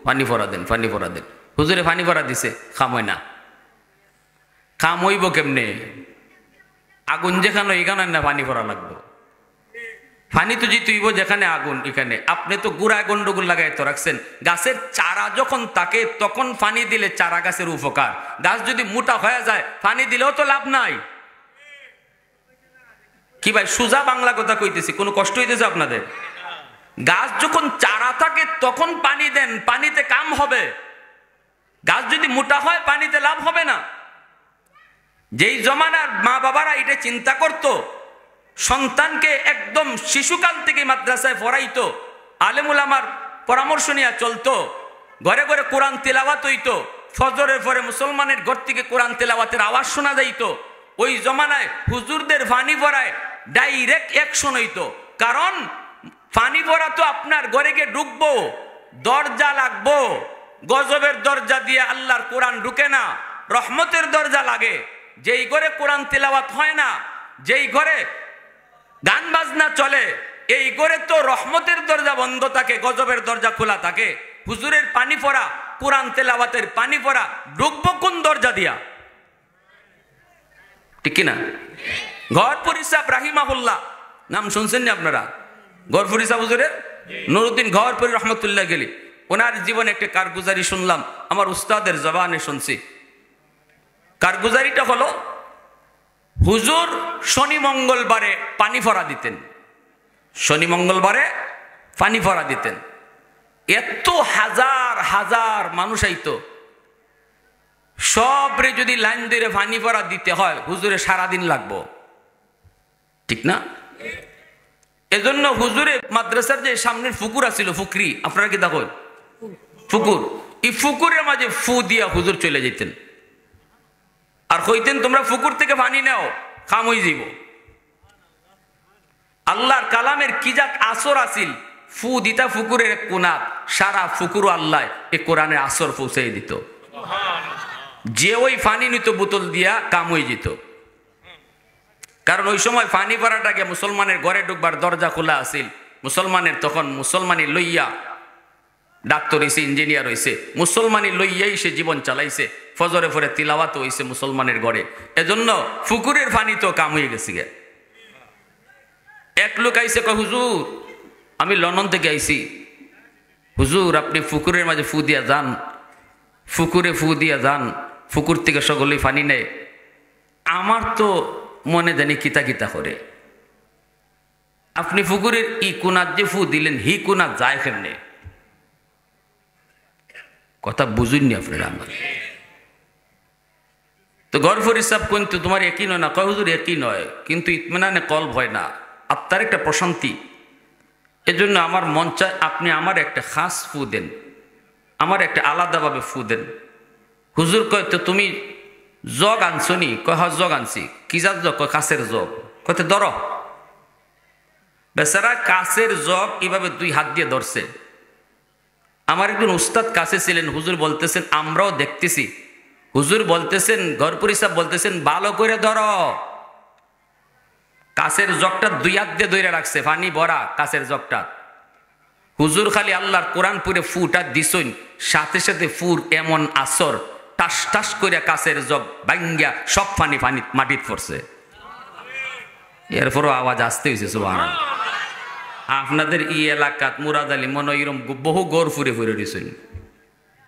পানি ভরা দেন, পানি ভরা দেন। হুজুরে পানি ভরা দিছে, খাম হয় না। খাম হইব কেমনে? আগুন যেখানে এখানে না পানি ভরা লাগবে। পানি তো জিতুইব যেখানে আগুন এখানে। আপনি তো গুড়ায় গন্ডগোল লাগাই তো রাখছেন। গাছের চারা যখন থাকে তখন পানি দিলে চারা গাছের উপকার। গাছ যদি মোটা হয়ে যায় পানি দিলেও তো লাভ নাই। কি ভাই সোজা বাংলা কথা কইতেছি, কোনো কষ্ট হইতেছে আপনাদের? গাছ যখন চারা থাকে তখন পানি দেন, পানিতে কাম হবে। গাছ যদি মোটা হয় পানিতে লাভ হবে না। যেই জমানার মা বাবারা এটা চিন্তা করত, সন্তানকে একদম শিশুকাল থেকে মাদ্রাসায় পড়াইতো, আলেমুল আমার পরামর্শ নিয়ে চলতো, ঘরে ঘরে কোরআন তেলাওয়াত হইতো, ফজরের পরে মুসলমানের ঘর থেকে কোরআন তেলাওয়াতের আওয়াজ শোনা যাইত। ওই জমানায় হুজুরদের পানি ভরায় ডাইরেক্ট অ্যাকশন হইতো। কারণ পানি ভরা তো আপনার ঘরে গিয়ে ঢুকবো, দরজা লাগবো, গজবের দরজা দিয়ে আল্লাহর কোরআন ঢুকে না, রহমতের দরজা লাগে। যেই ঘরে কোরআন তেলাওয়াত হয় না, যেই ঘরে গান বাজনা চলে, এই ঘরে তো রহমতের দরজা বন্ধ থাকে, গজবের দরজা খোলা থাকে। হুজুরের পানি পড়া, কোরআন তেলাওয়াতের পানি পড়া ঢুকবো কোন দরজা দিয়া? ঠিক কিনা? গহরপুর সাহেব রাহিমাহুল্লাহ নাম শুনছেন না আপনারা? গহরপুর সাহেব হুজুরের নুরুদ্দিন গহরপুরি রহমতুল্লাহ গেলি, ওনার জীবনে একটা কারগুজারি শুনলাম, আমার উস্তাদের জবানে শুনছি। কারগুজারিটা হলো, হুজুর শনি মঙ্গলবারে পানি ভরা দিতেন, শনি মঙ্গলবারে পানি ভরা দিতেন। এত হাজার হাজার মানুষ আইতো, সবরে যদি লাইন ধরে পানি ভরা দিতে হয় হুজুরে সারাদিন লাগবো, ঠিক না? এজন্য হুজুরে মাদ্রাসার যে সামনের ফুকুর আছিল, ফুকরি আপনারা কি দেখো ফুকুর, এই ফুকুরের মাঝে ফু দিয়া হুজুর চলে যেতেন আর কইতেন তোমরা ফুকুর থেকে পানি নাও, খাম হয়ে যাইব। আল্লাহর কালামের কি জাত আসর আসিল, ফু দিতা ফুকুরের এক কোনাত, সারা ফুকুর আল্লাহ এ কোরআনের আসর পৌঁছাই দিত। যে ওই পানি নিত বোতল দিয়া কাম হয়ে যেত। কারণ ওই সময় পানি ভরাটাকে মুসলমানের ঘরে ঢুকবার দরজা খোলা আসিল। মুসলমানের তখন মুসলমানি লইয়া ডাক্তার হইছে, ইঞ্জিনিয়ার হইছে, মুসলমানি লইয়াই সে জীবন চালাইছে। ফজরে ফরে তিলাওয়াত হইছে মুসলমানের ঘরে। এজন্য ফুকুরের পানি তো কাম হয়ে গেছে গে। এক লোক আইসে কয়, হুজুর আমি লন্ডন থেকে আইছি, হুজুর আপনি ফুকুরের মাঝে ফু দিয়া যান, ফুকুরে ফু দিয়া যান, ফুকুর থেকে সকলেই পানি নেয়। আমার তো মনে জানি কিতা কিতা করে, আপনি ফুকুরের ই কোনার যে ফু দিলেন হি কোনার যায় কেমনে? কথা বুঝুননি আপনারা আমার। তো গরফর হিসাব কিন্তু তোমার একই নয় না, কয় হুজুর একই নয়, কিন্তু ইতমিনানে কল ভয় না, আত্মার একটা প্রশান্তি। এজন্য আমার মন চায় আপনি আমার একটা খাস ফু দেন, আমার একটা আলাদাভাবে ফু দেন। হুজুর কয় তো তুমি জগ আনছো নি? কয় হ জগ আনছি। কি যার জগ? কয় কাছের জগ। কয়তে ধরো। বেচারা কাছের জগ এভাবে দুই হাত দিয়ে ধরছে। আমার একজন উস্তাদ কাছে ছিলেন, হুজুর বলতেছেন আমরাও দেখতেছি, হুজুর বলতেছেন গরপুরি সাহেব বলতেছেন ভালো করে ধরো। কাছের জগটা দুই হাত দিয়ে ধরে রাখছে, পানি ভরা কাছের জগটা। হুজুর খালি আল্লাহর কোরআন পুরে ফুটা দিছইন, সাথে সাথে ফুর এমন আসর, টাস টাস করে কাছের জগ ভাঙ্গিয়া সব পানি পানি মাটিত পড়ছে। এরপরও আওয়াজ আসতে হয়েছে সুবহানাল্লাহ। আপনাদের ই এলাকাত মুরাদ আলী মনে এরম বহু গৌর ফুরে ফুরে দিছেন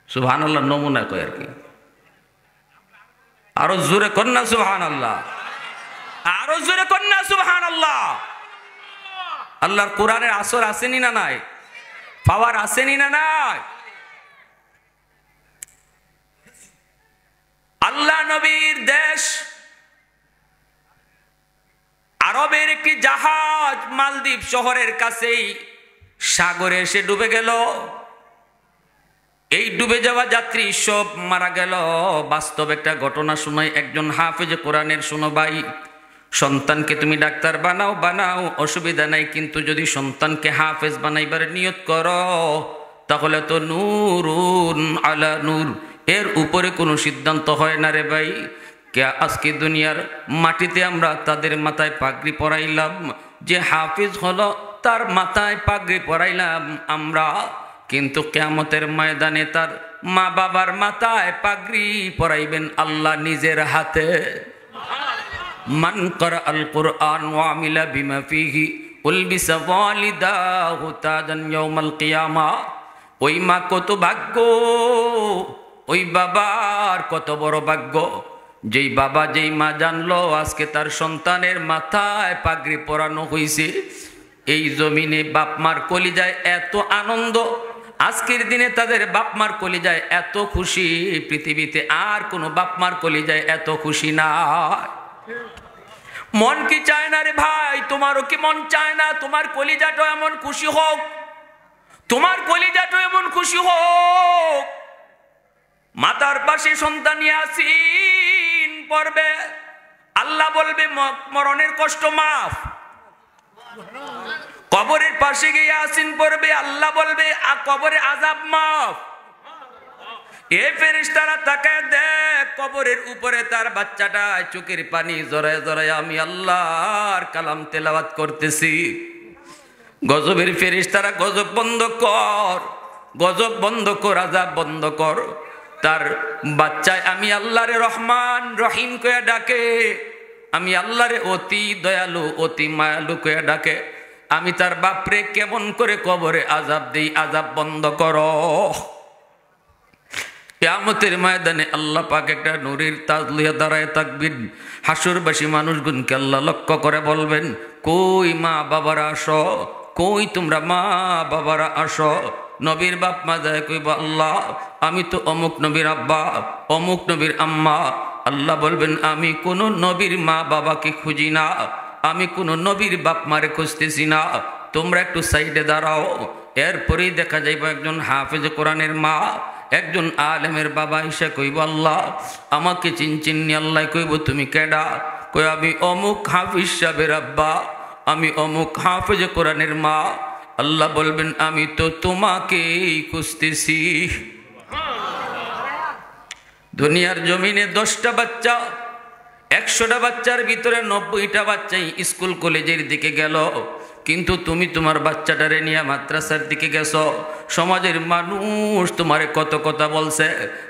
সুবহানাল্লাহ, নমুনা কয় আর কি। আরো জোরে কন্যা সুবহানাল্লাহ, আরো জোরে কন্যা সুবহানাল্লাহ। আল্লাহর কোরআনের আসর আসেনি না নাই? পাওয়ার আসেনি না নাই? আল্লাহ নবীর দেশ আরবের একটি জাহাজ মালদ্বীপ শহরের কাছেই সাগরে এসে ডুবে গেল। এই ডুবে যাওয়া যাত্রী সব মারা গেল। বাস্তব একটা ঘটনা শোনাই, একজন হাফেজ কোরআনের শোনো ভাই, সন্তানকে তুমি ডাক্তার বানাও বানাও অসুবিধা নাই, কিন্তু যদি সন্তানকে হাফেজ বানাইবার নিয়ত করো তাহলে তো নূরুন আলা নূর, এর উপরে কোনো সিদ্ধান্ত হয় না রে ভাই। কে আজকে দুনিয়ার মাটিতে আমরা তাদের মাথায় পাগড়ি পরাইলাম, যে হাফিজ হলো তার মাথায় পাগড়ি পরাইলাম আমরা, কিন্তু কিয়ামতের ময়দানে তার মা বাবার মাথায় পাগড়ি পরাইবেন আল্লাহ নিজের হাতে। মান করা আল কুরআন ওয়া আমিলা বিমা ফিহি উলবিসা ওয়ালিদাহু তাজান ইয়াউমাল কিয়ামা। ওই মা কত ভাগ্য, ওই বাবার কত বড় ভাগ্য, যেই বাবা যেই মা জানলো আজকে তার সন্তানের মাথায় পাগড়ি পরানো হয়েছে। এই জমিনে বাপ মার কলিজায় এত আনন্দ, আজকের দিনে তাদের বাপ মার কলিজায় এত খুশি, পৃথিবীতে আর কোনো বাপ মার কলিজায় এত খুশি না। মন কি চায় না রে ভাই? তোমারও কি মন চায় না তোমার কলিজাটা এমন খুশি হোক? তোমার কলিজাটা এমন খুশি হোক, মাতার পাশে সন্তান ইয়াসিন পড়বে, আল্লাহ বলবে মরণের কষ্ট মাফ। কবরের পাশে গিয়ে ইয়াসিন পড়বে, আল্লাহ বলবে কবরে আযাব মাফ। এ ফেরেশতারা তাকায় দেখ, কবরের উপরে তার বাচ্চাটা চোখের পানি জড়ায় জড়ায় আমি আল্লাহর কালাম তেলাওয়াত করতেছি। গজবের ফেরেশতারা গজব বন্ধ কর, গজব বন্ধ কর, আযাব বন্ধ কর। তার বাচ্চায় আমি আল্লাহরে রহমান রহিম কয়ে ডাকে, আমি আল্লাহরে অতি দয়ালু অতি মায়ালু কয়ে ডাকে। আমি তার বাপরে কেমন করে কবরে আযাব দেই, আযাব বন্ধ করো। কিয়ামতের ময়দানে আল্লাহ পাক একটা নূরের তাজ লইয়া দাঁড়ায় থাকবেন। হাসরবাসী মানুষগুনকে আল্লাহ লক্ষ্য করে বলবেন, কই মা বাবারা আসো, কই তোমরা মা বাবারা আসো। নবীর বাপ মা যায় কইব, আল্লাহ আমি তো অমুক নবীর আব্বা অমুক নবীর আম্মা। আল্লাহ বলবেন, আমি কোন নবীর মা বাবাকে খুঁজি না, আমি কোন নবীর বাপ মারে খুঁজতেছি না, তোমরা একটু সাইডে দাঁড়াও। এরপরেই দেখা যাইব একজন হাফেজ কোরআনের মা, একজন আলেমের বাবা এসে কইব, আল্লাহ আমাকে চিনচিন্নি। আল্লাহ কইব, তুমি কেডা? কই আমি অমুক হাফিজ সাহেবের আব্বা, আমি অমুক হাফেজ কোরআনের মা। আল্লাহ বলবেন, আমি তো তোমাকেই খুঁজতেছি। দুনিয়ার জমিনে 10টা বাচ্চা, 100টা বাচ্চার ভিতরে 90টা বাচ্চাই স্কুল কলেজের দিকে গেল, কিন্তু তুমি তোমার বাচ্চাটারে নিয়ে মাদ্রাসার দিকে গেছো। সমাজের মানুষ তোমারে কত কথা বলছে,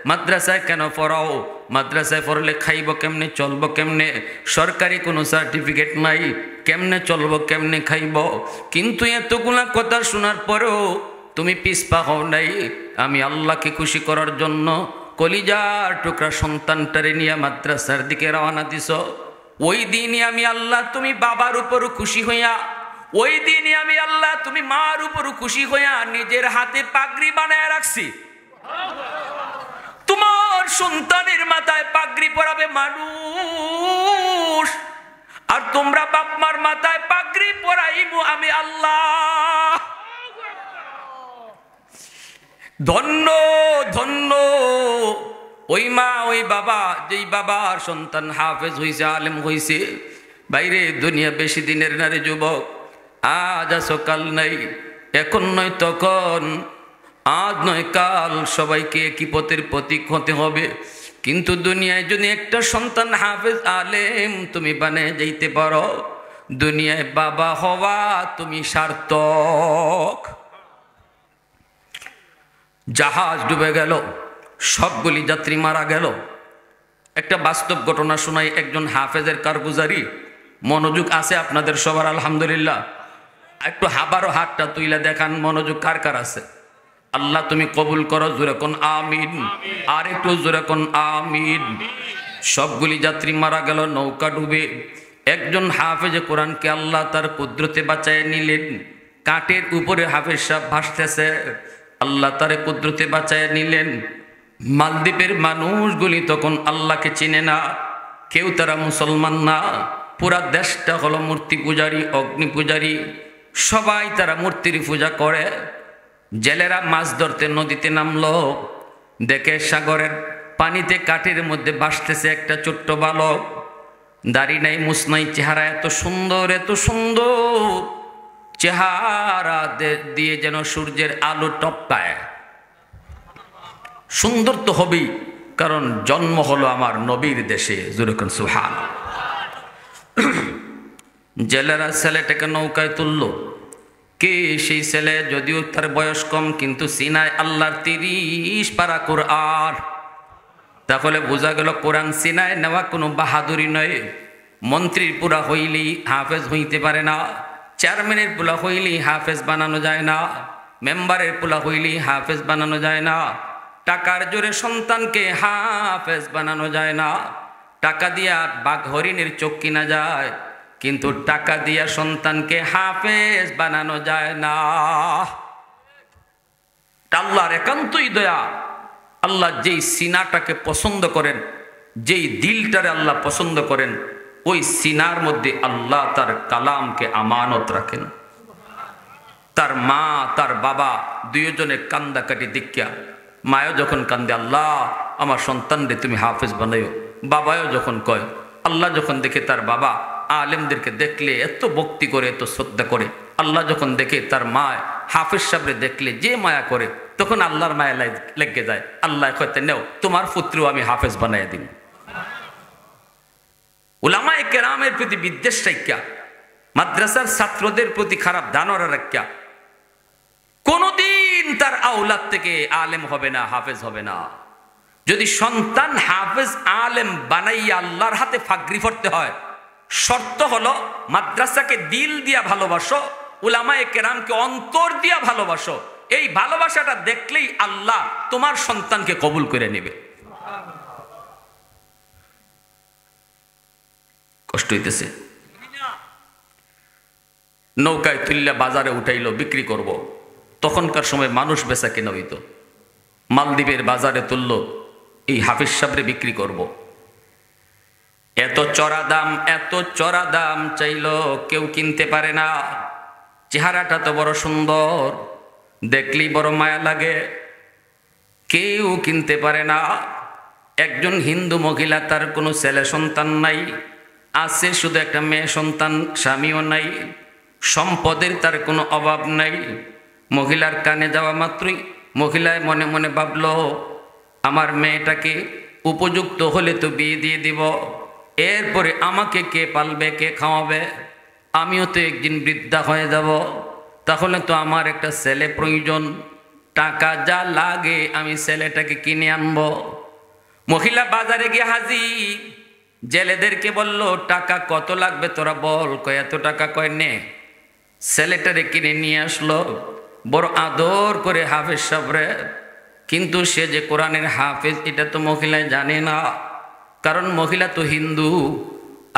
মাদ্রাসায় কেন পড়াও, মাদ্রাসায় পড়লে খাইব কেমনে, চলবো কেমনে, সরকারি কোনো সার্টিফিকেট নাই, কেমনে চলবো কেমনে খাইব। কিন্তু এতগুলা কথা শোনার পরেও তুমি পিছপা হও নাই। আমি আল্লাহকে খুশি করার জন্য কলিজার টুকরা সন্তানটারে নিয়ে মাদ্রাসার দিকে রওনা দিছ। ওই দিনই আমি আল্লাহ তুমি বাবার উপরও খুশি হইয়া, ওই দিনই আমি আল্লাহ তুমি মার উপরও খুশি হইয়া নিজের হাতে পাগড়ি বানায় রাখছি। তোমার সন্তানের মাথায় পাগড়ি পরাবে মানুষ, আর তোমরা বাপ মার মাথায় পাগড়ি পরাইবো আমি আল্লাহ। ধন্য ধন্য ওই মা ওই বাবা, যেই বাবার সন্তান হাফেজ হইছে, আলেম হইছে। বাইরে দুনিয়া বেশি দিনের নারী যুবক, আজ আছো কাল নাই, এখন নয় তখন, আজ নয় কাল সবাইকে একই পথের প্রতীক হতে হবে। কিন্তু দুনিয়ায় যদি একটা সন্তান হাফেজ আলেম তুমি বানিয়ে যাইতে পারো, দুনিয়ায় বাবা হওয়া তুমি সার্থক। জাহাজ ডুবে গেল, সবগুলি যাত্রী মারা গেল। একটা বাস্তব ঘটনা শোনাই, একজন হাফেজের কারগুজারি। মনোযোগ আছে আপনাদের সবার? আলহামদুলিল্লাহ। একটু আবারও হাতটা তুইলা দেখান, মনোযোগ কার কার আছে? আল্লাহ তুমি কবুল করো, জোরে কোন আমিন। আর একটু জোরে কোন আমিন। সবগুলি যাত্রী মারা গেল নৌকা ডুবে। একজন হাফেজে কোরআনকে আল্লাহ তার কুদরতে বাঁচায় নিলেন। কাঠের উপরে হাফেজ সাহেব ভাসতেছে, আল্লাহ তারে কুদরতে বাঁচায় নিলেন। মালদ্বীপের মানুষগুলি তখন আল্লাহকে চিনে না, কেউ তারা মুসলমান না, পুরা দেশটা হলো মূর্তি পূজারী, অগ্নি পূজারী, সবাই তারা মূর্তির পূজা করে। জেলেরা মাছ ধরতে নদীতে নামলো, দেখে সাগরের পানিতে কাঠের মধ্যে ভাসতেছে একটা ছোট্ট বালক। দাড়ি নাই, মুছ নাই, চেহারা এত সুন্দর, এত সুন্দর চেহারা দিয়ে যেন সূর্যের আলো টপকায়। সুন্দর তো হবেই, কারণ জন্ম হলো আমার নবীর দেশে। জুরুকুন সুবহান। জেলেরা ছেলেটাকে নৌকায় তুলল। কে সেই ছেলে? যদিও তার বয়স কম, কিন্তু সিনায় আল্লাহর 30 পারা কোরআন। তাহলে বোঝা গেল কোরআন সিনায় নেওয়া কোনো বাহাদুরি নয়। মন্ত্রীর পুরা হইলেই হাফেজ হইতে পারে না, চেয়ারম্যানের পুলা হইলেই হাফেজ বানানো যায় না, মেম্বারের পুলা হইলেই হাফেজ বানানো যায় না, টাকার জোরে সন্তানকে হাফেজ বানানো যায় না। টাকা দিয়া বাঘ হরিণের চোখ কিনা যায়, কিন্তু টাকা দিয়া সন্তানকে হাফেজ বানানো যায় না। আল্লাহর একান্তই দয়া। আল্লাহ যেই সিনাটাকে পছন্দ করেন, যেই দিলটারে আল্লাহ পছন্দ করেন, ওই সিনার মধ্যে আল্লাহ তার কালামকে আমানত রাখেন। তার মা তার বাবা দুইজনে কান্দাকাটি দীক্ষা, মায়ও যখন কান্দে আল্লাহ আমার সন্তান রে তুমি হাফেজ বানাইও, বাবাও যখন কয়, আল্লাহ যখন দেখে তার বাবা আলেমদেরকে দেখলে এত ভক্তি করে, এত শ্রদ্ধা করে, আল্লাহ যখন দেখে তার মা হাফেজ সাহেবরে দেখলে যে মায়া করে, তখন আল্লাহর মায়া লেগে যায়। আল্লাহ কইতে নেও তোমার পুত্রও আমি হাফেজ বানাইয়া দিন। উলামায়ে কেরামের প্রতি বিদ্বেষ রাখিয়া, মাদ্রাসার ছাত্রদের প্রতি খারাপ ধারণা রাখিয়া কোনদিন তার আওলাদ থেকে আলেম হবে না, হাফেজ হবে না। যদি সন্তান হাফেজ আলেম বানাইয়া আল্লাহর হাতে ফাগরি পড়তে হয়, শর্ত হলো মাদ্রাসাকে দিল দিয়া ভালোবাসো, উলামায়ে কেরামকে অন্তর দিয়া ভালোবাসো। এই ভালোবাসাটা দেখলেই আল্লাহ তোমার সন্তানকে কবুল করে নেবে। কষ্ট হইতেছে? নৌকায় তুললে বাজারে উঠাইলো বিক্রি করব। তখনকার সময় মানুষ বেচা কেনা হইত। মালদ্বীপের বাজারে তুলল, এই হাফিজ সাহেবরে বিক্রি করব। এত চড়া দাম চাইল, কেউ কিনতে পারে না। চেহারাটা তো বড় সুন্দর, দেখলেই বড় মায়া লাগে, কেউ কিনতে পারে না। একজন হিন্দু মহিলা, তার কোনো ছেলে সন্তান নাই, আছে শুধু একটা মেয়ে সন্তান, স্বামীও নাই, সম্পদের তার কোনো অভাব নাই। মহিলার কানে যাওয়া মাত্রই মহিলায় মনে মনে ভাবল, আমার মেয়েটাকে উপযুক্ত হলে তো বিয়ে দিয়ে দিব, এরপরে আমাকে কে পালবে, কে খাওয়াবে? আমিও তো একদিন বৃদ্ধা হয়ে যাব, তাহলে তো আমার একটা ছেলে প্রয়োজন। টাকা যা লাগে আমি ছেলেটাকে কিনে আনবো। মহিলা বাজারে গিয়ে হাজির, জেলেদেরকে বলল, টাকা কত লাগবে তোরা বল। কয় এত টাকা। কয় নে। ছেলেটারে কিনে নিয়ে আসলো, বড় আদর করে হাফেজ সাহেবরে। কিন্তু সে যে কোরআনের হাফেজ এটা তো মহিলায় জানে না, কারণ মহিলা তো হিন্দু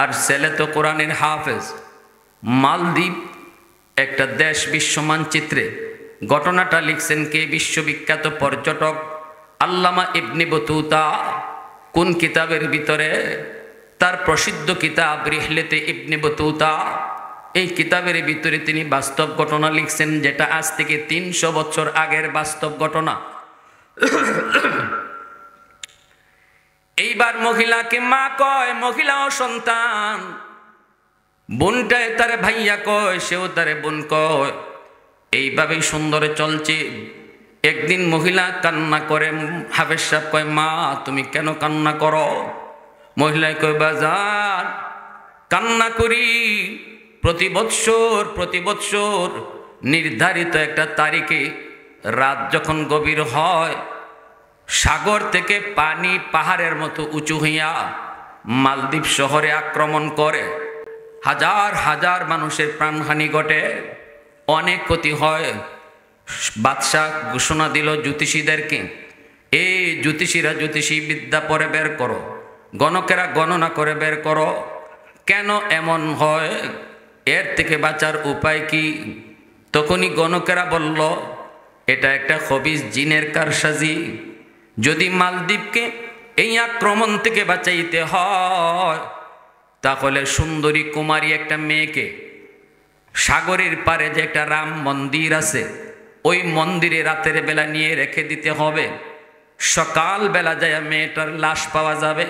আর ছেলে তো কোরআনের হাফেজ। মালদ্বীপ একটা দেশ বিশ্ব মানচিত্রে। ঘটনাটা লিখছেন কে? বিশ্ববিখ্যাত পর্যটক আল্লামা ইবনে বতুতা। কোন কিতাবের ভিতরে? তার প্রসিদ্ধ কিতাব রিহলেতে ইবনে বতুতা। এই কিতাবের ভিতরে তিনি বাস্তব ঘটনা লিখছেন, যেটা আজ থেকে 300 বছর আগের বাস্তব ঘটনা। এইবার মহিলাকে মা কয়, মহিলাও সন্তান, বোনটায় তারে ভাইয়া কয়, সেও তারে বোন কয়। এইভাবেই সুন্দরে চলছে। একদিন মহিলা কান্না করে, হাফেজ সাহেব কয়, মা তুমি কেন কান্না করো? মহিলায় কয়, বাজান কান্না করি প্রতি বৎসর নির্ধারিত একটা তারিখে রাত যখন গভীর হয়, সাগর থেকে পানি পাহাড়ের মতো উঁচু হইয়া মালদ্বীপ শহরে আক্রমণ করে। হাজার হাজার মানুষের প্রাণহানি ঘটে, অনেক ক্ষতি হয়। বাদশাহ ঘোষণা দিল জ্যোতিষীদেরকে, এই জ্যোতিষীরা জ্যোতিষী বিদ্যা পরে বের করো, গণকেরা গণনা করে বের করো, কেন এমন হয়, এর থেকে বাঁচার উপায় কি? তখনই গণকেরা বলল, এটা একটা খবিস জিনের কারসাজি। যদি মালদ্বীপকে এই আক্রমণ থেকে বাঁচাইতে হয়, তাহলে সুন্দরী কুমারী একটা মেয়েকে সাগরের পারে যে একটা রাম মন্দির আছে, ওই মন্দিরে রাতের বেলা নিয়ে রেখে দিতে হবে। সকাল বেলা যায় মেয়েটার লাশ পাওয়া যাবে,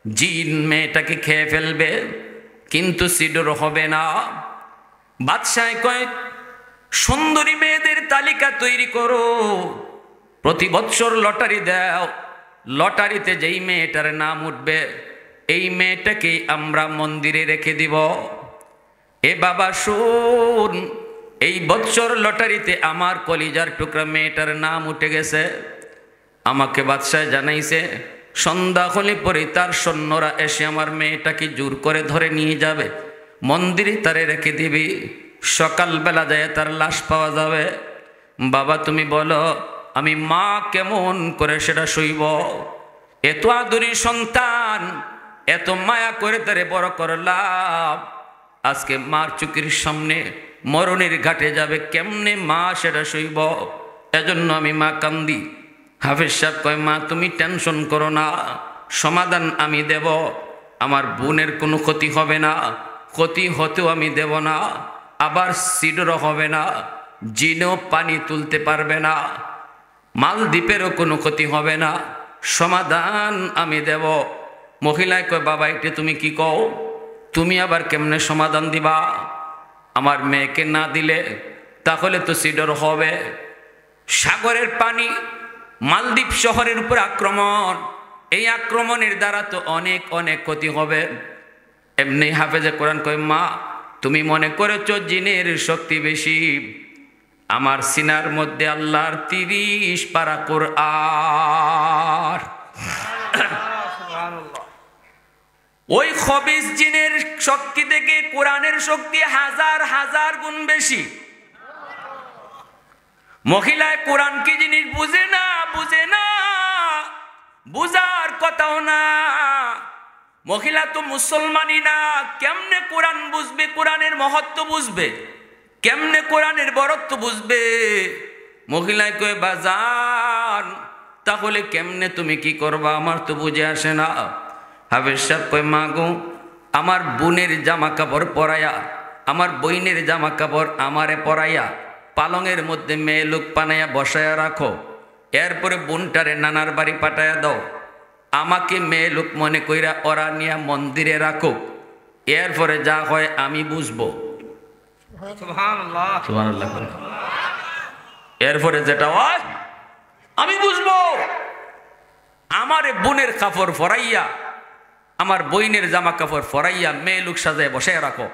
জিন মেয়েটাকে খেয়ে ফেলবে, কিন্তু সিডর হবে না। বাদশাহ কয়, সুন্দরী মেয়েদের তালিকা তৈরি করো, প্রতি বৎসর লটারি দাও, লটারিতে যেই মেয়েটার নাম উঠবে এই মেয়েটাকে আমরা মন্দিরে রেখে দিব। এ বাবা শুন, এই বছর লটারিতে আমার কলিজার টুকরা মেয়েটার নাম উঠে গেছে। আমাকে বাদশাহ জানাইছে সন্ধ্যা হলে পরে তার সৈন্যরা এসে আমার মেয়েটাকে জোর করে ধরে নিয়ে যাবে, মন্দিরে তারে রেখে দিবি, সকালবেলা যায় তার লাশ পাওয়া যাবে। বাবা তুমি বলো আমি মা কেমন করে সেটা সইব? এত আদুরি সন্তান, এত মায়া করে তারে বড় করলাম, আজকে মার চোখের সামনে মরণের ঘাটে যাবে, কেমনে মা সেটা সইব? এজন্য আমি মা কান্দি। হাফেজ সাহেব কয় মা তুমি টেনশন করো না, সমাধান আমি দেব, আমার বোনের কোনো ক্ষতি হবে না, ক্ষতি হতেও আমি দেব না, আবার সিডরও হবে না, জিনেও পানি তুলতে পারবে না, মালদ্বীপেরও কোনো ক্ষতি হবে না, সমাধান আমি দেব। মহিলায় কয় বাবা এটা তুমি কি কও? তুমি আবার কেমনে সমাধান দিবা? আমার মেয়েকে না দিলে তাহলে তো সিডর হবে। সাগরের পানি, মালদ্বীপ শহরের উপর আক্রমণ, এই আক্রমণের দ্বারা তো অনেক অনেক ক্ষতি হবে। এমনি হাফেজে কোরআন কয় মা তুমি মনে করেছ জিনের শক্তি বেশি, আমার সিনার মধ্যে আল্লাহর 30 পারা কোরআন। ওই খবিস জিনের শক্তি থেকে কোরআনের শক্তি হাজার হাজার গুণ বেশি। মহিলায় কোরআন কি জিনিস বুঝে না, বুঝে না, বুঝার কথাও না। মহিলা তো মুসলমানই না, কেমনে কোরআন বুঝবে, কোরআনের মহত্ব বুঝবে, কেমনে কোরআনের বরত্ব বুঝবে? মহিলায় কয় বাজান তাহলে কেমনে তুমি কি করবা, আমার তো বুঝে আসে না। হাফেজ সাহেব কয় মা গো আমার বোনের জামা কাপড় পরাইয়া, আমার বইনের জামা কাপড় আমারে পরাইয়া পালঙের মধ্যে মেয়ে লোক পানাইয়া বসায়া রাখো, এরপরে বোনটারে নানার বাড়ি পাঠাইয়া দাও, আমাকে মেয়ে লোক মনে কইরা ওরা নিয়ে মন্দিরে রাখো, এরপরে যা হয় আমি বুঝবো। সুবহানাল্লাহ সুবহানাল্লাহ। এরপরে যেটা হয় আমি বুঝবো। আমারে বোনের কাপড় ফরাইয়া, আমার বইনের জামা কাপড় ফরাইয়া মেয়ে লোক সাজায় বসায় রাখো,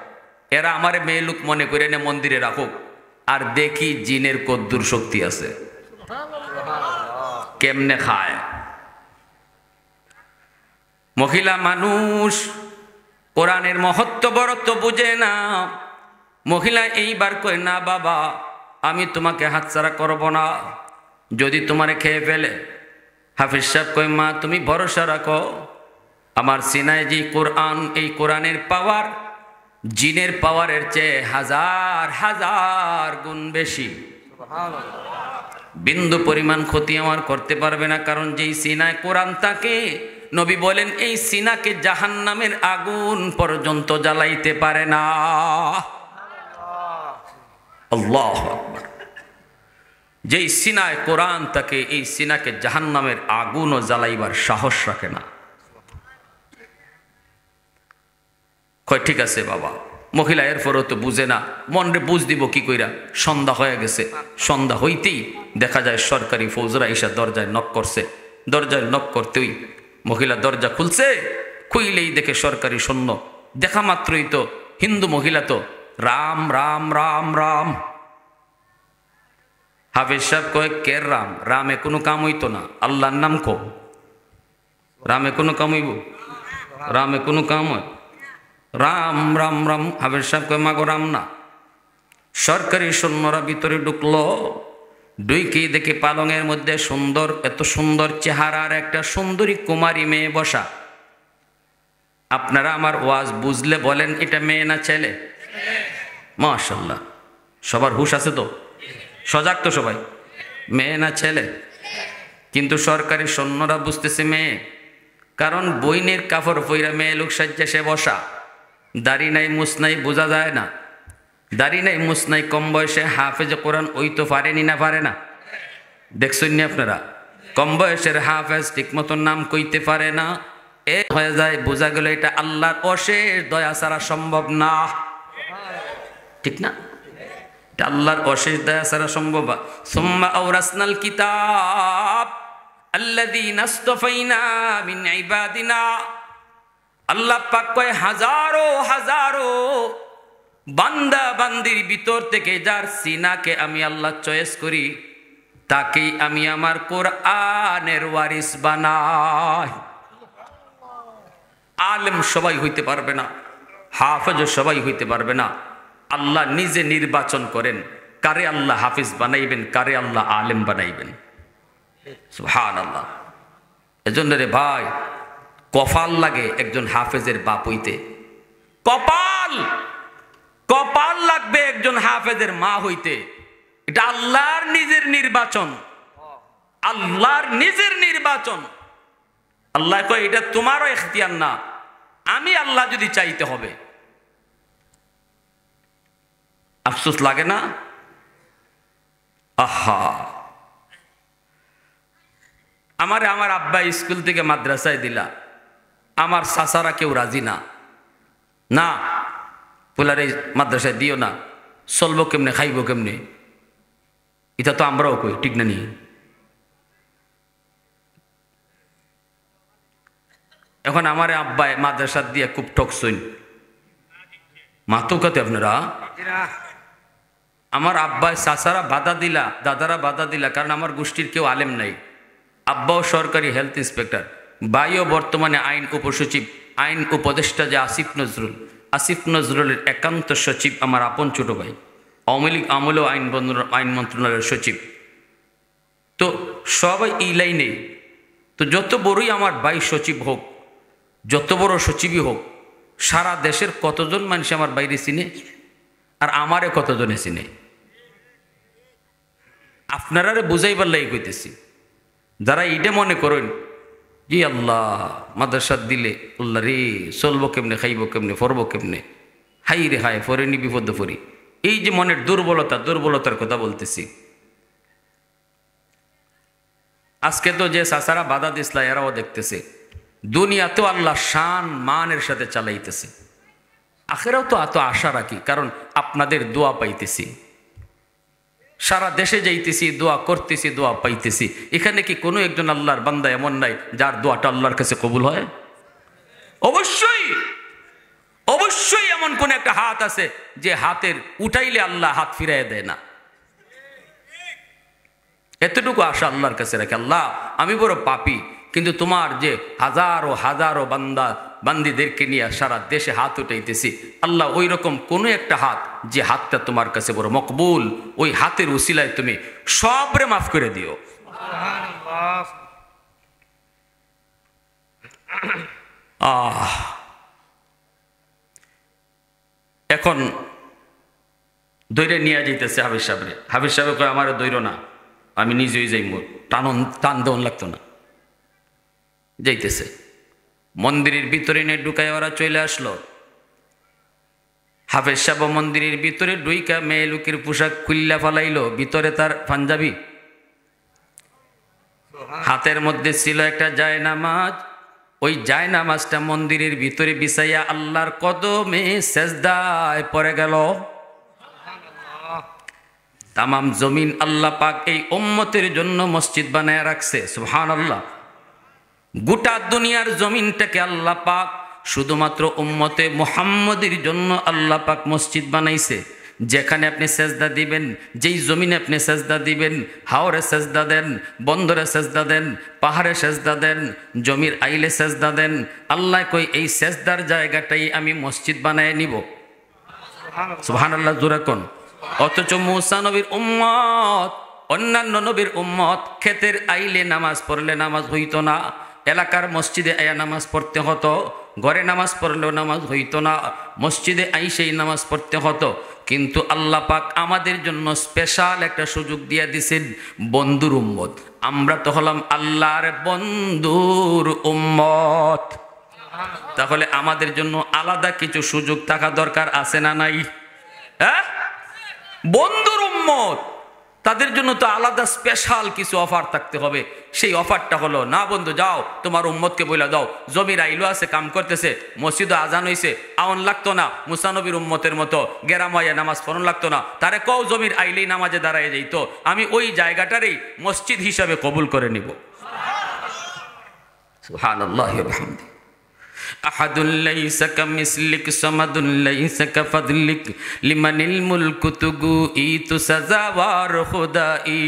এরা আমারে মেয়ে লোক মনে করে নে মন্দিরে রাখো, আর দেখি জিনের কদ্দুর শক্তি আছে, কেমনে খায়। মহিলা মানুষ কোরআনের মহত্ব বরত্ব বুঝে না। মহিলা এইবার কয় না বাবা আমি তোমাকে হাতছাড়া করব না, যদি তোমারে খেয়ে ফেলে। হাফিজ সাহেব কয় মা তুমি ভরসা রাখো, আমার সিনায় যে কোরআন, এই কোরআনের পাওয়ার জিনের পাওয়ারের চেয়ে হাজার হাজার গুণ বেশি। বিন্দু পরিমাণ ক্ষতি আমার করতে পারবে না, কারণ যেই সিনায় কোরআন থাকে নবী বলেন এই সিনাকে জাহান্নামের আগুন পর্যন্ত জ্বালাইতে পারে না। আল্লাহু আকবার। যেই সিনায় কোরআন থাকে এই সিনাকে জাহান্নামের আগুনও জ্বালাইবার সাহস রাখে না। কয় ঠিক আছে বাবা। মহিলা এরপরও তো বুঝে না, মনরে বুঝ দিব কি কইরা। সন্ধ্যা হয়ে গেছে, সন্ধ্যা হইতেই দেখা যায় সরকারি ফৌজরা এসে দরজায় নক করছে। দরজায় নক করতেই মহিলা দরজা খুলছে, খুইলেই দেখে সরকারি সৈন্য। দেখা মাত্রই তো হিন্দু মহিলা তো রাম রাম রাম রাম। হাফেজ সাহেব কয় কে রাম? রামে কোনো কাম হইতো না, আল্লাহর নাম কো। রামে কোনো কাম হইব? রামে কোনো কাম হয়? রাম রাম রাম। হাফেজ সাহেব কয় মাগো রাম না। সরকারি সৈন্যরা ভিতরে ঢুকলো, ঢুকেই দেখে পালঙের মধ্যে সুন্দর, এত সুন্দর চেহারার একটা সুন্দরী কুমারী মেয়ে বসা। আপনারা আমার ওয়াজ বুঝলে বলেন এটা মেয়ে না ছেলে? মাশাআল্লাহ, সবার হুশ আছে তো, সজাগ তো সবাই? মেয়ে না ছেলে? কিন্তু সরকারি সৈন্যরা বুঝতেছে মেয়ে, কারণ বইনের কাপড় পইরা মেয়ে লোক সাজ্জা সে বসা। দাড়ি নাই মুছ নাই বোঝা যায় না, দাড়ি নাই মুছ নাই। কম বয়সে হাফেজে কোরআন ওই তো পারেনি না পারে না? দেখছেন নি আপনারা? কম বয়সের হাফেজ ঠিক মতন নাম কইতে পারে না, এ হয়ে যায়। বোঝা গেল এটা আল্লাহর অশেষ দয়া ছাড়া সম্ভব না, ঠিক না? এটা আল্লাহর অশেষ দয়া ছাড়া সম্ভব। সুম্মা আওরাসনাল কিতাব, আল্লাযীনা ইসতাফাইনা মিন ইবাদিনা, আল্লাহ পাক কয় হাজারো হাজারো বান্দা বান্দির ভিতর থেকে যার সিনাকে আমি আল্লাহ চয়েস করি, তাকেই আমি আমার কোরআনের ওয়ারিস বানাই। আলেম সবাই হইতে পারবে না, হাফেজ সবাই হইতে পারবে না। আল্লাহ নিজে নির্বাচন করেন কারে আল্লাহ হাফিজ বানাইবেন, কারে আল্লাহ আলেম বানাইবেন। সুবহানাল্লাহ। এজন্য রে ভাই, কপাল লাগে একজন হাফেজের বাপ হইতে, কপাল কপাল লাগবে একজন হাফেজের মা হইতে। এটা আল্লাহর নিজের নির্বাচন, আল্লাহর নিজের নির্বাচন। আল্লাহ কয় এটা তোমারও ইখতিয়ার না, আমি আল্লাহ যদি চাইতে হবে। আফসোস লাগে না? আহা, আমারে আমার আব্বা স্কুল থেকে মাদ্রাসায় দিলা, আমার চাচারা কেউ রাজি না, না পোলার এই মাদ্রাসায় দিও না, চলবো কেমনে, খাইব কেমনে, এটা তো আমরাও কই, ঠিক না নি? এখন আমার আব্বা মাদ্রাসা দিয়ে খুব ঠকছইন, মাতো কাতে আপনারা। আমার আব্বাই চাচারা বাধা দিলা, দাদারা বাধা দিলা, কারণ আমার গোষ্ঠীর কেউ আলেম নাই। আব্বাও সরকারি হেলথ ইন্সপেক্টর, ভাইও বর্তমানে আইন উপসচিব, আইন উপদেষ্টা যে আসিফ নজরুলের একান্ত সচিব, আমার আপন ছোট ভাই, আওয়ামী লীগ আমলেও আইন মন্ত্রণালয়ের সচিব। তো সবাই এই লাইনে। তো যত বড়ই আমার ভাই সচিব হোক, যত বড় সচিবই হোক, সারা দেশের কতজন মানুষ আমার বাইরে চিনে, আর আমারে কতজনে চিনে? আপনারা বুঝাইবার লাগি কইতেছি। যারা এইটা মনে করেন জি আল্লাহ মাদ্রাসা দিলে আল্লাহ রে চলবো কেমনে, খাইব কেমনে, ফরবো কেমনে, হাই রে হায় ফরেনি বিপদ ফরি, এই যে মনের দুর্বলতার কথা বলতেছি। আজকে তো যে চাচারা বাধা দিসলা এরাও দেখতেছে, দুনিয়াতেও আল্লাহ শান মানের সাথে চালাইতেছে, আখেরাও তো এত আশা রাখি, কারণ আপনাদের দোয়া পাইতেছি, সারা দেশে যাইতেছি, দোয়া করতেছি, দোয়া পাইতেছি। এখানে কি কোনো একজন আল্লাহর বান্দা এমন নাই যার দোয়াটা আল্লাহর কাছে কবুল হয়? অবশ্যই অবশ্যই এমন কোন একটা হাত আছে যে হাতের উঠাইলে আল্লাহ হাত ফিরাইয়া দেয় না। এতটুকু আশা আল্লাহর কাছে রাখে, আল্লাহ আমি বড় পাপী, কিন্তু তোমার যে হাজারো হাজারো বান্দিদেরকে নিয়ে সারা দেশে হাত উঠাইতেছি, আল্লাহ ওই রকম কোনো একটা হাত যে হাতটা তোমার কাছে বড় মকবুল, ওই হাতের উসিলায় তুমি সবরে মাফ করে দিও। এখন দৈরে নিয়ে যাইতেছে হাফিজ সাহেব কয় আমার দৈর না, আমি নিজেই যাইব, টান দেওয়ান লাগতো না। যাইতেছে মন্দিরের ভিতরে নিয়ে ঢুকায় ওরা চলে আসলো। হাফেজ সাহেব মন্দিরের ভিতরে ঢুইকা মেয়ে লোকের পোশাক খুল্লা ফালাইলো, ভিতরে তার পাঞ্জাবি, হাতের মধ্যে ছিল একটা জায়নামাজ। ওই জায়নামাজটা মন্দিরের ভিতরে বিছাইয়া আল্লাহর কদমে সেজদায় পড়ে গেল। তামাম জমিন আল্লাহ পাক এই উম্মতের জন্য মসজিদ বানায় রাখছে, সুবহানাল্লাহ। গোটা দুনিয়ার জমিনটাকে আল্লাহ পাক শুধুমাত্র উম্মতে মুহাম্মদের জন্য আল্লাহ পাক মসজিদ বানাইছে। যেখানে আপনি সেজদা দিবেন, যেই জমিনে আপনি সেজদা দিবেন, হাওরে সেজদা দেন, বন্দরে সেজদা দেন, পাহাড়ে সেজদা দেন, জমির আইলে সেজদা দেন, আল্লাহ কই এই সেজদার জায়গাটাই আমি মসজিদ বানায় নিব। সুবহানাল্লাহ জোরে কোন। অথচ মুসা নবীর উম্মত, অন্যান্য নবীর উম্মত ক্ষেতের আইলে নামাজ পড়লে নামাজ হইতো না, এলাকার মসজিদে আয়া নামাজ পড়তে হতো, ঘরে নামাজ পড়লেও নামাজ হইতো না, মসজিদে আইসেই নামাজ পড়তে হতো। কিন্তু আল্লাহ পাক আমাদের জন্য স্পেশাল একটা সুযোগ দিয়ে দিছেন, বন্ধুর উম্মত। আমরা তো হলাম আল্লাহর বন্ধুর উম্মত। তাহলে আমাদের জন্য আলাদা কিছু সুযোগ থাকা দরকার আছে না নাই? হ্যাঁ, বন্ধুর উম্মত, তাদের জন্য তো আলাদা স্পেশাল কিছু অফার থাকতে হবে। সেই অফারটা হলো, না বন্ধু যাও তোমার উম্মতকে বইলা দাও, জমির আইলো আছে, কাম করতেছে, মসজিদে আজান হইছে, আউন লাগতো না, মুসা নবীর উম্মতের মতো গেরামাইয়া নামাজ পড়ন লাগতো না, তারে কও জমির আইলেই নামাজে দাঁড়ায় যাইতো, আমি ওই জায়গাটারই মসজিদ হিসাবে কবুল করে নিব। সুবহানাল্লাহি ওয়া বিহামদিহি। আহাদুল লাইসা কামিসলিক সামাদুল লাইসা কাফাদলিক লিমানিল মুলকু তুগুই তু সাজাওয়ার খুদাই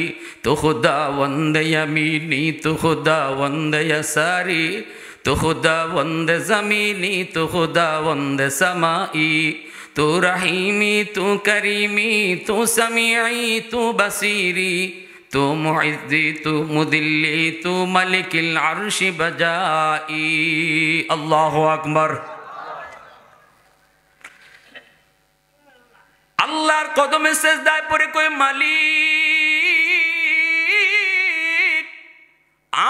তু খুদাওয়ান্দ ইয়ামিনি তু খুদাওয়ান্দ ইয়াসারি তু খুদাওয়ান্দ জামিনি তু খুদাওয়ান্দ সামাই তু রহিমি তু করিমি তু সামিঈ তু বসীরি তু মুইজ্জি তু মুদিল্লি তু মালিকিল আরশি বাজাই। আল্লাহু আকবার। আল্লাহর কদমে সেজদায় পড়ে কই মালিক,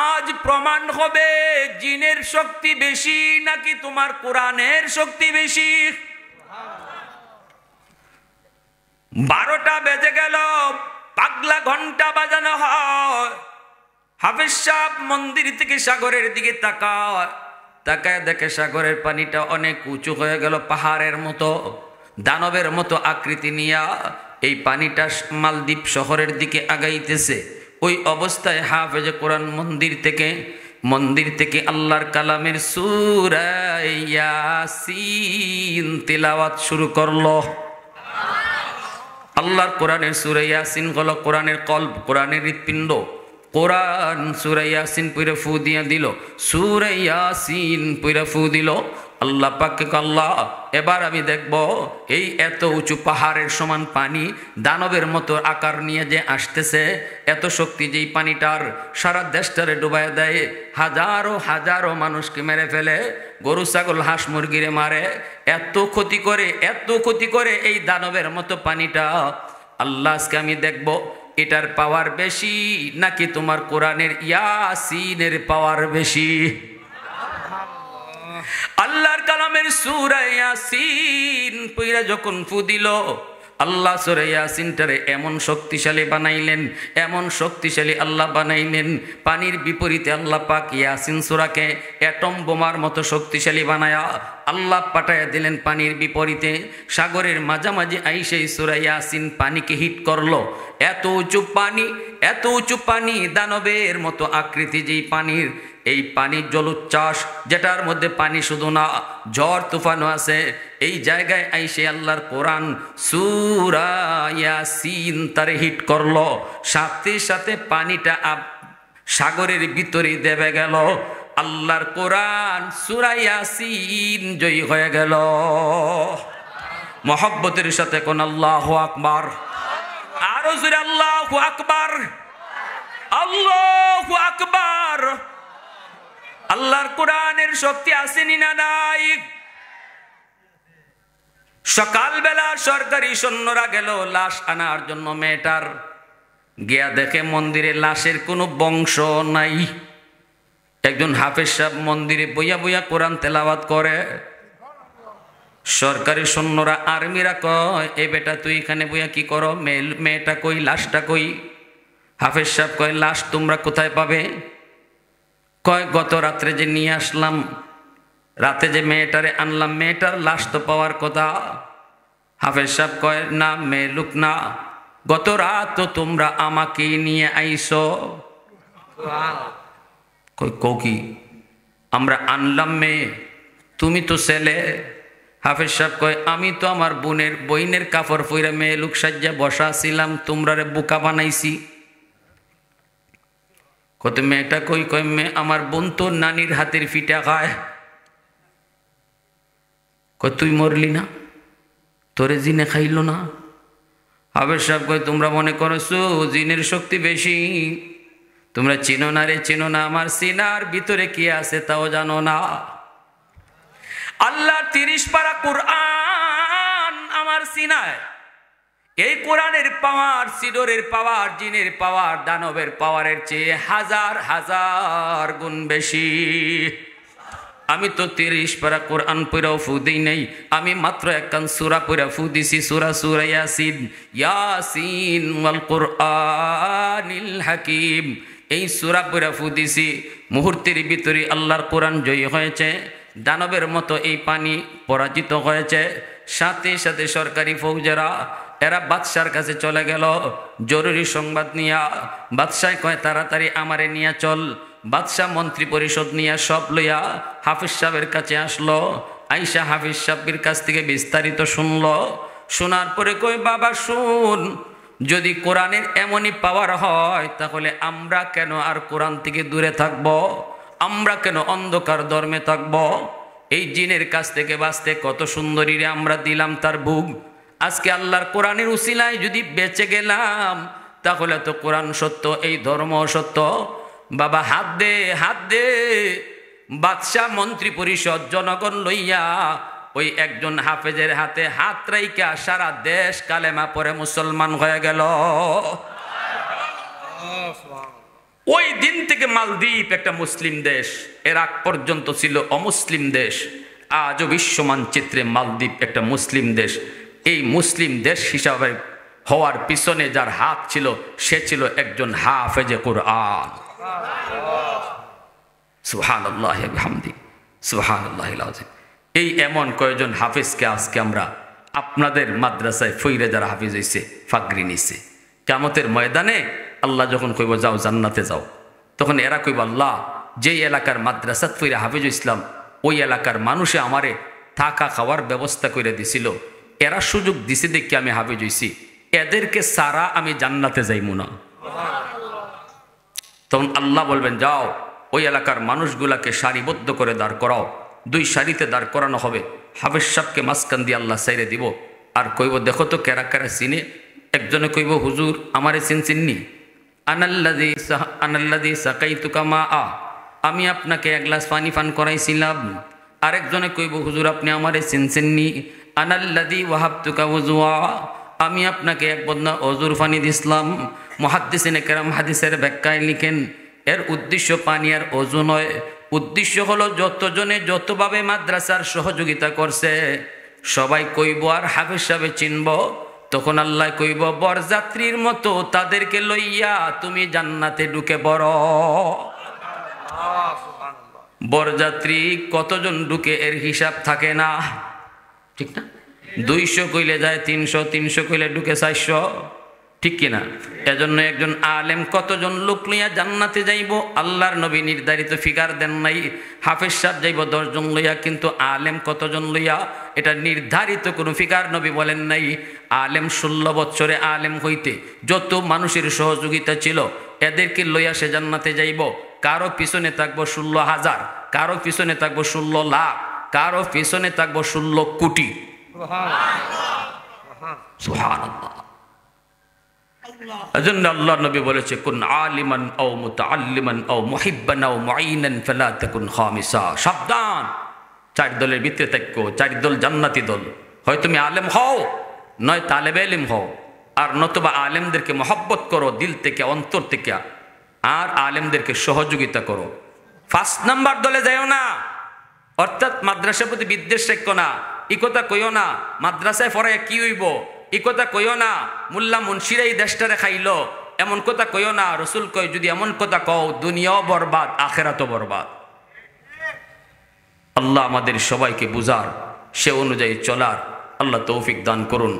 আজ প্রমাণ হবে জিনের শক্তি বেশি নাকি তোমার কোরআনের শক্তি বেশি। 12টা বেজে গেল, পাগলা ঘন্টা বাজানো হয়। হাফেজ সাহেব মন্দির থেকে সাগরের দিকে তাকায় দেখে সাগরের পানিটা অনেক উঁচু হয়ে গেল, পাহাড়ের মতো দানবের মতো আকৃতি নিয়া এই পানিটা মালদ্বীপ শহরের দিকে আগাইতেছে। ওই অবস্থায় হাফেজ কোরআন মন্দির থেকে আল্লাহর কালামের সূরা ইয়াসিন তিলাওয়াত শুরু করলো। আল্লাহর কোরআনের সূরা ইয়াসিন হলো কোরআনের কলব, কোরআনের হৃৎপিণ্ড। কোরআন সূরা ইয়াসিন পড়ে ফু দিয়ে দিল, সূরা ইয়াসিন পড়ে ফু দিল। আল্লাহ পাককে আল্লাহ, এবার আমি দেখব এই এত উঁচু পাহাড়ের সমান পানি দানবের মতো আকার নিয়ে যে আসতেছে, এত শক্তি যেই পানিটার সারা দেশটারে ডুবাইয়া দেয়, হাজারো হাজারো মানুষকে মেরে ফেলে, গরু ছাগল হাঁস মুরগিরে মারে, এত ক্ষতি করে এই দানবের মতো পানিটা। আল্লাহ আজকে আমি দেখব এটার পাওয়ার বেশি নাকি তোমার কোরআনের ইয়াসিনের পাওয়ার বেশি। আল্লাহর কালামের সূরা ইয়াসিন পইরা যখন ফু দিল, আল্লাহ সূরা ইয়াসিনটারে এমন শক্তিশালী আল্লাহ বানাইলেন। পানির বিপরীতে আল্লাহ পাক ইয়াসিন সূরাকে অ্যাটম বোমার মতো শক্তিশালী বানায়া আল্লাহ পাঠায়া দিলেন পানির বিপরীতে। সাগরের মাঝামাঝি আইসে সূরা ইয়াসিন পানিকে হিট করলো। এত উঁচু পানি দানবের মতো আকৃতি যেই পানির, এই পানির জলোচ্ছ্বাস যেটার মধ্যে পানি শুধু না ঝড় তুফানও আছে, এই জায়গায় আইসে আল্লাহর কোরআন সূরা ইয়াসিন তারে হিট করলো। সাথে সাথে পানিটা সাগরের ভিতরে দেবে গেল। আল্লাহর কোরআন সূরা ইয়াসিন জয়ী হয়ে গেল। মহব্বতের সাথে কোন আল্লাহু আকবার, আরো জোরে আল্লাহু আকবার, আল্লাহু আকবার। আল্লাহর কোরআনের শক্তি আসেনি না নাই? সকালবেলা সরকারি সৈন্যরা গেল লাশ আনার জন্য মেয়েটার, গিয়া দেখে মন্দিরে লাশের কোনো বংশ নাই। একজন হাফেজ সাহেব মন্দিরে বইয়া বইয়া কোরআন তেলাওয়াত করে। সরকারি সৈন্যরা আর্মিরা কয়, এ বেটা তুই এখানে বইয়া কি করো? মেয়েটা কই, লাশটা কই? হাফেজ সাহেব কয়, লাশ তোমরা কোথায় পাবে? কয়, গত রাত্রে যে নিয়ে আসলাম, রাতে যে মেয়েটারে আনলাম, মেয়েটার লাশ তো পাওয়ার কথা। হাফেজ সাহেব কয়, না মেয়ে লুক না, গত রাত তো তোমরা আমাকে নিয়ে আইসো। কই কি? আমরা আনলাম মেয়ে, তুমি তো ছেলে। হাফেজ সাহেব কয়, আমি তো আমার বইনের কাপড় পইরা মেয়ে লুক সাজ্জা বসা ছিলাম, তোমরা বোকা বানাইছি। কত মেয়েটা কই? কয় মেয়ে আমার বোন তো নানির হাতের ফিটা খায়। কয় তুই মরলি না? তোরে জিনে খাইল না? হাফেজ সাহেব কয়, তোমরা মনে করছো জিনের শক্তি বেশি, তোমরা চিনো না রে, চিনো না। আমার সিনার ভিতরে কি আছে তাও জানো না। আল্লাহ 30 পারা কোরআন আমার সিনায়। এই কোরআনের পাওয়ার, সিডরের পাওয়ার, জিনের পাওয়ার, দানবের পাওয়ারের চেয়ে হাজার হাজার গুণ বেশি। আমি তো 30 পারা কোরআন পড়াও ফু দিই নাই, আমি মাত্র একখান সূরা পড়া ফু দিছি, সূরা ইয়াসিন। ইয়াসিন ওয়াল কুরআনিল হাকিম, এই সূরা পড়া ফু দিছি। মুহূর্তের ভিতরে আল্লাহর কোরআন জয়ী হয়েছে, দানবের মতো এই পানি পরাজিত হয়েছে। সাথে সাথে সরকারি ফৌজেরা এরা বাদশার কাছে চলে গেল জরুরি সংবাদ নিয়া। বাদশাহ কয় তাড়াতাড়ি আমারে নিয়ে চল। বাদশাহ মন্ত্রী পরিষদ নিয়ে সব লইয়া হাফিজ সাহেবের কাছে আসলো। আইসা হাফিজ সাহেবের কাছ থেকে বিস্তারিত শুনলো। শোনার পরে কই বাবা শুন, যদি কোরআনের এমনই পাওয়ার হয় তাহলে আমরা কেন আর কোরআন থেকে দূরে থাকব? আমরা কেন অন্ধকার ধর্মে থাকব? এই জিনের কাছ থেকে বাঁচতে কত সুন্দরী রে আমরা দিলাম তার বুক। আজকে আল্লাহর কোরআনের উসিলায় যদি বেঁচে গেলাম তাহলে তো কোরআন সত্য, এই ধর্ম সত্য। বাবা হাত দে, হাত দে। বাদশাহ মন্ত্রী পরিষদ জনগণ লইয়া ওই একজন হাফেজের হাতে হাত রাইকা সারা দেশ কালেমা পড়ে মুসলমান হয়ে গেল। ওই দিন থেকে মালদ্বীপ একটা মুসলিম দেশ, এর আগ পর্যন্ত ছিল অমুসলিম দেশ। আজও বিশ্ব মানচিত্রে মালদ্বীপ একটা মুসলিম দেশ। এই মুসলিম দেশ হিসাবে হওয়ার পিছনে যার হাত ছিল সে ছিল একজন হাফেজে কুরআন। সুবহানাল্লাহি ওয়া বিহামদি, সুবহানাল্লাহিল আযীম। এই এমন কয়েকজন হাফেজকে আজকে আমরা আপনাদের মাদ্রাসায় ফইরে যারা হাফিজ হইছে ফাগরি নিছে, কিয়ামতের ময়দানে আল্লাহ যখন কইব যাও জান্নাতে যাও, তখন এরা কইব আল্লাহ যেই এলাকার মাদ্রাসাত ফইরা হাফিজ ইসলাম ওই এলাকার মানুষে আমারে থাকা খাওয়ার ব্যবস্থা করে দিছিল, এরা সুযোগ দিছে দেখি আমি হাফিজ হইছি, এদেরকে সারা আমি জান্নাতে যাইমু না। তখন আল্লাহ বলবেন যাও ওই এলাকার মানুষগুলাকে সারিবদ্ধ করে দাঁড় করাও। দুই সারিতে দাঁড় করানো হবে। হাফেজ সাহেবকে মাঝখান দিয়ে আল্লাহ সাইরে দিব। আর কইব দেখো তো কেরা কেরা চিনে। একজনে কইব হুজুর আমারে চিননি, আনাল্লাযী সাকাইতুকা মা, আমি আপনাকে এক গ্লাস পানি পান করাইছিলাম। আরেকজনে কইব হুজুর আপনি আমারে চিনছেননি, আনাল্লাযী ওয়াহাবতুকা ওযুয়া, আমি আপনাকে এক বদনা অজুর পানি দিছিলাম। মুহাদ্দিসিনে কেরাম হাদিসের ব্যাখ্যায় লিখেন এর উদ্দেশ্য পানি আর অজু নয়, উদ্দেশ্য হলো যতজনে যতভাবে মাদ্রাসার সহযোগিতা করছে সবাই কইব আর হাফেজ সাহেব চিনব। তখন আল্লাহ কইব বরযাত্রীর মতো তাদেরকে লইয়া তুমি জান্নাতে ঢুকে পড়ো। বরযাত্রী কতজন ঢুকে এর হিসাব থাকে না, ঠিক না? 200 কইলে যায় 300, 300 কইলে ঢুকে 400, ঠিক কিনা? এজন্য একজন আলেম কতজন লোক লইয়া জান্নাতে যাইব আল্লাহর নবী নির্ধারিত ফিগার দেন নাই। হাফেজ সাহেব যাইব 10 জন লইয়া, কিন্তু আলেম কতজন লইয়া এটা নির্ধারিত কোনো ফিগার নবী বলেন নাই। আলেম 16 বছরে আলেম হইতে যত মানুষের সহযোগিতা ছিল এদেরকে লইয়া সে জান্নাতে যাইব। কারো পিছনে থাকবো 16,000, কারো পিছনে থাকবো 16 লাখ, কারো পিছনে থাকবো 16 কোটি। সুবহানাল্লাহ। এজন্য আল্লাহর নবী বলেছে কুন আলিমান আও মুতাআল্লিমান আও মুহিব্বান আও মুঈনান ফালা তাকুন খামিসা। সাবধান, 4 দলের ভিতরে থাকো। 4 দল জান্নাতি দল। হয় তুমি আলেম হও, নয় তালেবে ইলম হও, আর নতুবা আলেমদেরকে মহব্বত করো দিল থেকে অন্তর থেকে, আর আলেমদেরকে সহযোগিতা করো। 5 নাম্বার দলে যাইও না, অর্থাৎ মাদ্রাসার প্রতি বিদ্বেষ রেখো না। ই কথা কইও না মাদ্রাসায় পড়ে কি হইব, এই কথা কইও না মোল্লা মুন্সিরা এই দেশটারে খাইলো, এমন কথা কইও না। রসুল কয় যদি এমন কথা কও দুনিয়াও বরবাদ আখেরাতও বরবাদ। আল্লাহ আমাদের সবাইকে বুঝার, সে অনুযায়ী চলার আল্লাহ তৌফিক দান করুন।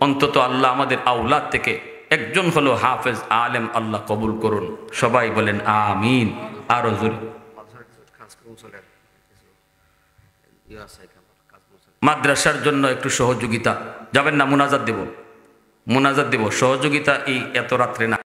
অন্তত আল্লাহ আমাদের আওলাদ থেকে একজন হলো হাফেজ আলেম আল্লাহ কবুল করুন। সবাই বলেন আমিন। আর হুজুর মাদ্রাসার জন্য একটু সহযোগিতা, যাবেন না? মুনাজাত দেব, মুনাজাত দেব। সহযোগিতা এই এত রাত্রে না।